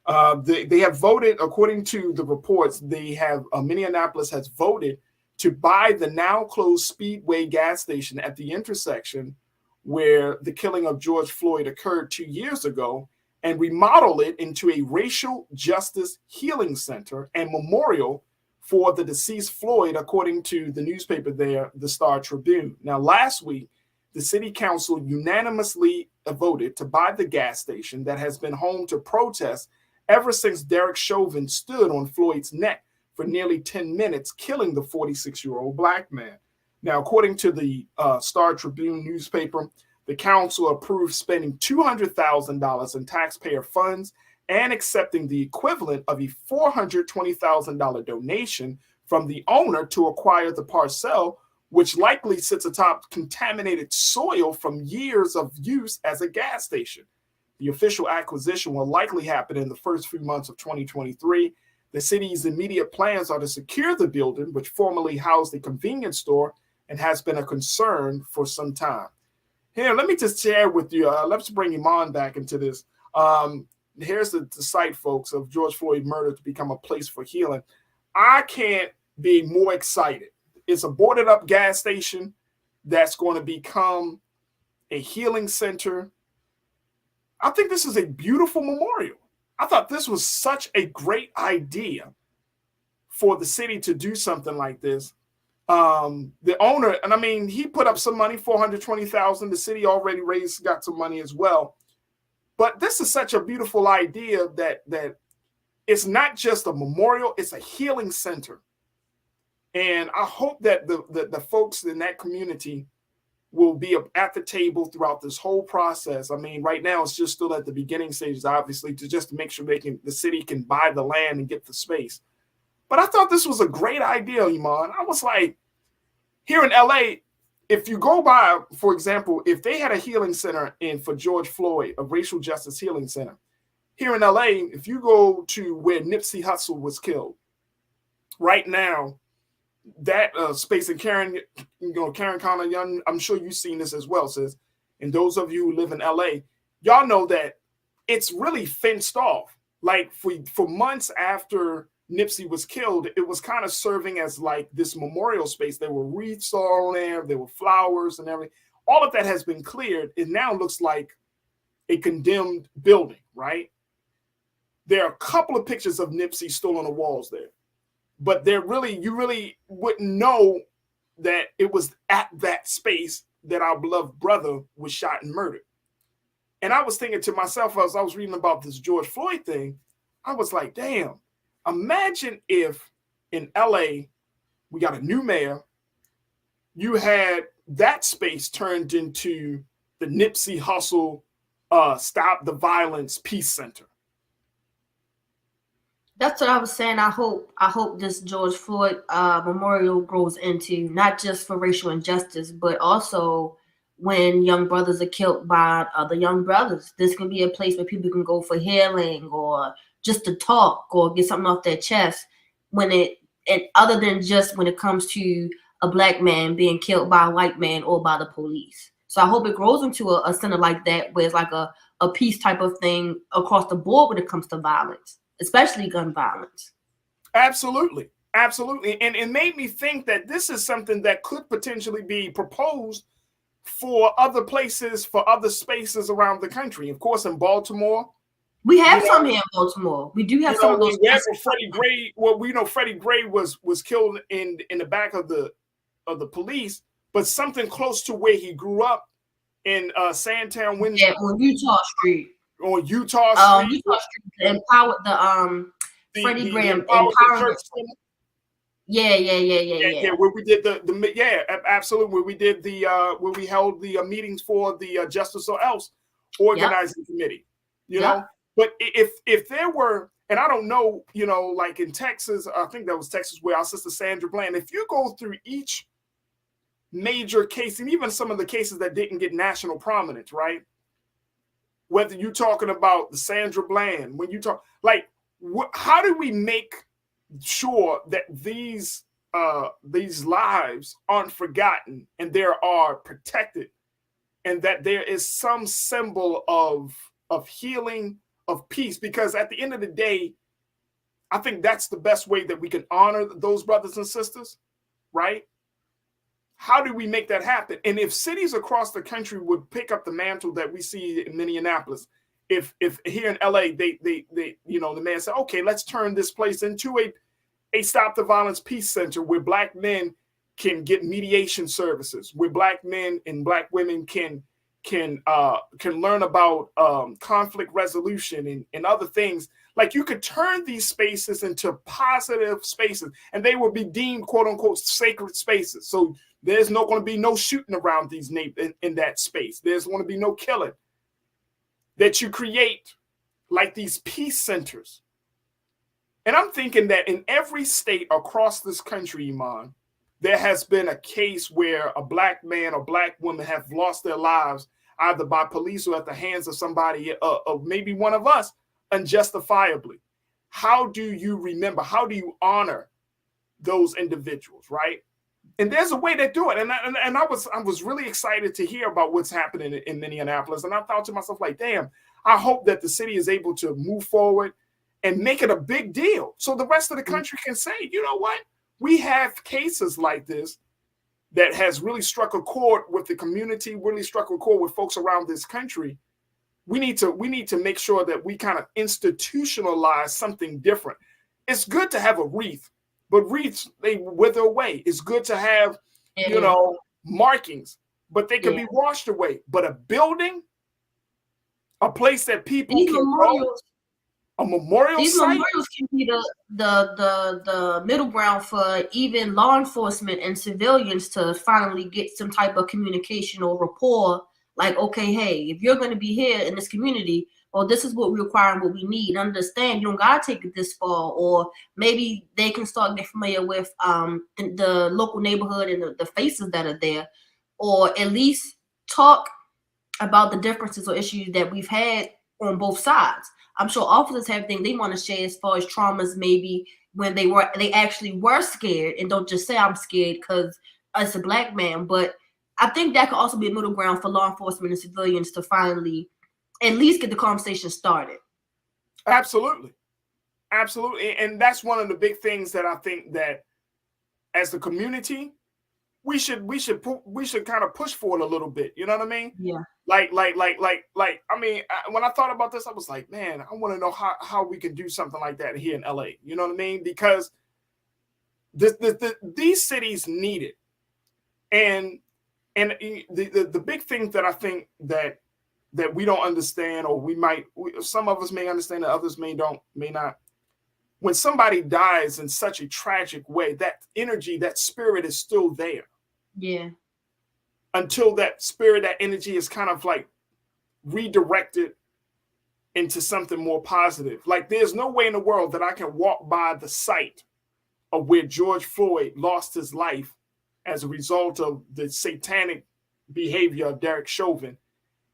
They have voted, according to the reports, Minneapolis has voted to buy the now closed Speedway gas station at the intersection where the killing of George Floyd occurred 2 years ago and remodel it into a racial justice healing center and memorial for the deceased Floyd, according to the newspaper there, the Star Tribune. Now, last week, the city council unanimously voted to buy the gas station that has been home to protests ever since Derek Chauvin stood on Floyd's neck for nearly 10 minutes, killing the 46-year-old black man. Now, according to the Star Tribune newspaper, the council approved spending $200,000 in taxpayer funds and accepting the equivalent of a $420,000 donation from the owner to acquire the parcel, which likely sits atop contaminated soil from years of use as a gas station. The official acquisition will likely happen in the first few months of 2023. The city's immediate plans are to secure the building, which formerly housed a convenience store and has been a concern for some time. Here, let me just share with you. Let's bring Iman back into this. Here's the site, folks, of George Floyd murder to become a place for healing. I can't be more excited. It's a boarded up gas station that's going to become a healing center. I think this is a beautiful memorial. I thought this was such a great idea for the city to do something like this. The owner, and I mean, he put up some money, $420,000. The city already got some money as well. But this is such a beautiful idea that it's not just a memorial, it's a healing center. And I hope that the folks in that community will be at the table throughout this whole process. I mean, right now it's just still at the beginning stages, obviously, to make sure the city can buy the land and get the space. But I thought this was a great idea, Iman. I was like, here in LA, if you go by, for example, if they had a healing center for George Floyd, a racial justice healing center, here in LA, if you go to where Nipsey Hussle was killed, right now, that space, and Karen Connor Young, I'm sure you've seen this as well, sis. And those of you who live in LA, y'all know that it's really fenced off. Like for months after Nipsey was killed, it was kind of serving as like this memorial space. There were wreaths all on there, there were flowers and everything. All of that has been cleared. It now looks like a condemned building, right? There are a couple of pictures of Nipsey still on the walls there. But you really wouldn't know that it was at that space that our beloved brother was shot and murdered. And I was thinking to myself, as I was reading about this George Floyd thing, I was like, damn, imagine if in LA, we got a new mayor, you had that space turned into the Nipsey Hussle Stop the Violence Peace Center. That's what I was saying. I hope this George Floyd memorial grows into not just for racial injustice, but also when young brothers are killed by other young brothers. This can be a place where people can go for healing or just to talk or get something off their chest. When it and other than just when it comes to a black man being killed by a white man or by the police. So I hope it grows into a center like that where it's like a peace type of thing across the board when it comes to violence, especially gun violence. Absolutely. Absolutely. And it made me think that this is something that could potentially be proposed for other places, for other spaces around the country. Of course, in Baltimore, We have you some know, here in Baltimore. We do have some of those. wherever Freddie Gray, well, we know Freddie Gray was killed in the back of the police, but something close to where he grew up in Sandtown, Yeah, on Utah Street. on Utah Street, Utah Street, the Freddie the Graham Empowerment Empowerment. Church Center. Yeah. Where we did absolutely, where we did the where we held the meetings for the Justice or Else organizing committee, you know. But if there were, and I don't know, like in Texas, I think that was Texas, where our sister Sandra Bland, if you go through each major case, and even some of the cases that didn't get national prominence, right? Whether you're talking about the Sandra Bland, when you talk, like, how do we make sure that these lives aren't forgotten and they are protected, and that there is some symbol of healing, of peace? Because at the end of the day, I think that's the best way that we can honor those brothers and sisters, right? How do we make that happen? And if cities across the country would pick up the mantle that we see in Minneapolis, if here in LA they the man said, okay, let's turn this place into a Stop the Violence Peace Center where black men can get mediation services, where black men and black women can learn about conflict resolution and other things. Like, you could turn these spaces into positive spaces, and they will be deemed, quote unquote, sacred spaces. So there's not going to be no shooting around these in that space. There's going to be no killing. That you create like these peace centers. And I'm thinking that in every state across this country, Iman, there has been a case where a black man or black woman have lost their lives either by police or at the hands of somebody, of maybe one of us, unjustifiably. How do you remember? How do you honor those individuals, right? And there's a way to do it. And I was really excited to hear about what's happening in Minneapolis. And I thought to myself, like, damn, I hope that the city is able to move forward and make it a big deal so the rest of the country can say, you know what? We have cases like this that has really struck a chord with the community, really struck a chord with folks around this country. We need to make sure that we kind of institutionalize something different. It's good to have a wreath, but wreaths, they wither away. It's good to have, markings, but they can be washed away. But a building, a place that people can go, a memorial These site. memorials can be the middle ground for even law enforcement and civilians to finally get some type of communication or rapport. Like, okay, hey, if you're going to be here in this community, well, this is what we require and what we need. Understand, you don't gotta take it this far. Or maybe they can start getting familiar with the local neighborhood and the faces that are there, or at least talk about the differences or issues that we've had on both sides. I'm sure officers have things they want to share as far as traumas, maybe when they actually were scared, and don't just say I'm scared because it's a black man. But I think that could also be a middle ground for law enforcement and civilians to finally at least get the conversation started. Absolutely. And that's one of the big things that I think that as the community, we should kind of push for it a little bit. You know what I mean? Yeah. Like, I mean, when I thought about this, I was like, man, I want to know how we can do something like that here in LA. You know what I mean? Because these cities need it. And the big thing that I think that we don't understand, or some of us may understand and others may not. When somebody dies in such a tragic way, that energy, that spirit is still there. Yeah. Until that spirit, that energy is kind of like redirected into something more positive. Like there's no way in the world that I can walk by the site of where George Floyd lost his life as a result of the satanic behavior of Derek Chauvin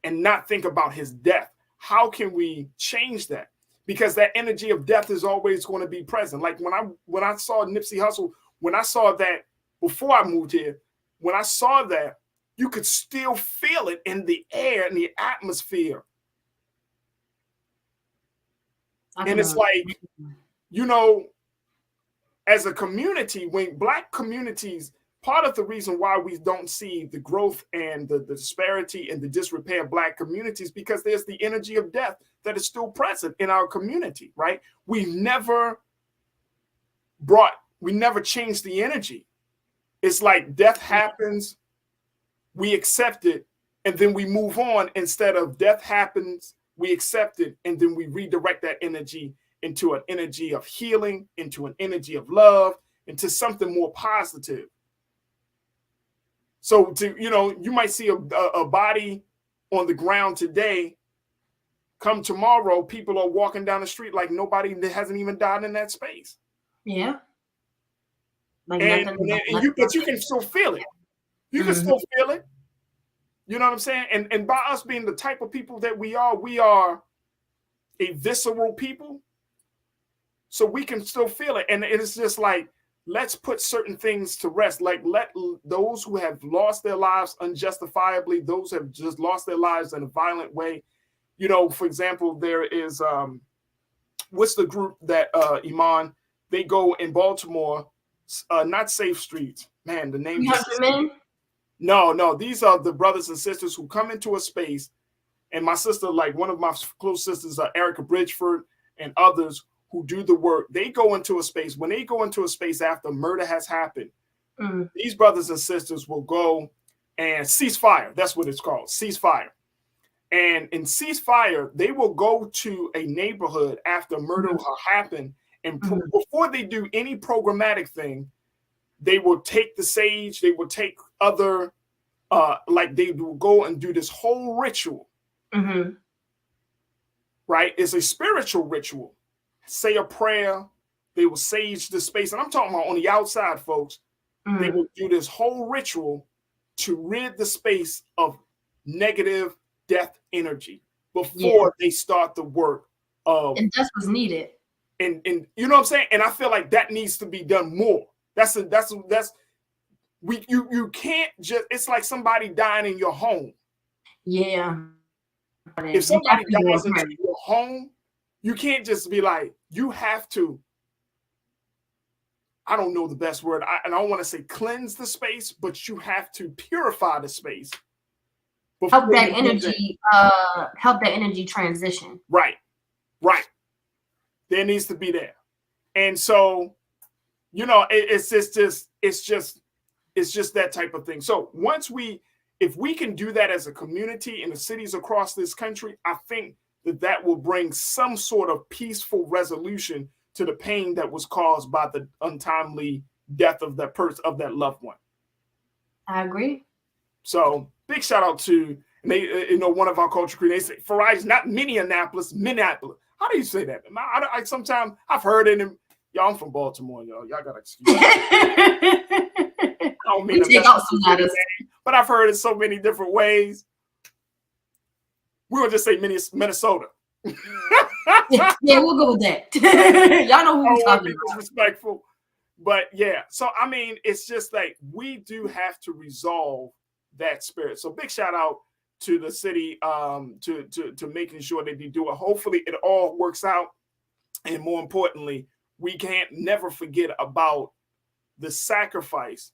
and not think about his death. How can we change that? Because that energy of death is always going to be present. Like when I saw Nipsey Hussle, when I saw that before I moved here, when I saw that, you could still feel it in the air, in the atmosphere. And it's like, you know, as a community, when Black communities, part of the reason why we don't see the growth and the disparity and the disrepair of Black communities, because there's the energy of death that is still present in our community, right? We never changed the energy. It's like death happens, we accept it, and then we move on, instead of death happens, we accept it, and then we redirect that energy into an energy of healing, into an energy of love, into something more positive. So you might see a body on the ground today. Come tomorrow, people are walking down the street like nobody that hasn't even died in that space. Yeah. Like but you can still feel it. You can still feel it. You know what I'm saying? And by us being the type of people that we are a visceral people. So we can still feel it. And it's just like, let's put certain things to rest. Like let those who have lost their lives unjustifiably, those who have just lost their lives in a violent way. You know, for example, there is, what's the group that, Iman, they go in Baltimore, not Safe Streets. Man, the name. No, these are the brothers and sisters who come into a space. And my sister, like one of my close sisters, Erica Bridgeford and others who do the work, they go into a space. When they go into a space after murder has happened, these brothers and sisters will go and cease fire. That's what it's called, cease fire. And in cease fire, they will go to a neighborhood after murder happened. And before they do any programmatic thing, they will take the sage, they will take other, like they will go and do this whole ritual. Right? It's a spiritual ritual. Say a prayer, they will sage the space. And I'm talking about on the outside, folks. They will do this whole ritual to rid the space of negative death energy before they start the work of. And that's what's needed. And you know what I'm saying? And I feel like that needs to be done more. You can't just, it's like somebody dying in your home. Yeah. If somebody dies in your home, you can't just be like, you have to, I don't know the best word, and I don't want to say cleanse the space, but you have to purify the space. Help that energy transition. Right. There needs to be there. And so, you know, it's just that type of thing. So if we can do that as a community in the cities across this country, I think that will bring some sort of peaceful resolution to the pain that was caused by the untimely death of that person, of that loved one. I agree. So big shout out to, one of our culture creators, they say Farajii, not Minneapolis. How do you say that? I sometimes I've heard it in, y'all, I'm from Baltimore, y'all gotta excuse me. I don't mean to mess with the name, but I've heard it so many different ways. We'll just say Minnesota. Yeah, we'll go with that. Y'all know who we're talking about. Disrespectful. But yeah, so I mean, it's just like we do have to resolve that spirit. So big shout out to the city to making sure that they do it. Hopefully it all works out. And more importantly, we can't never forget about the sacrifice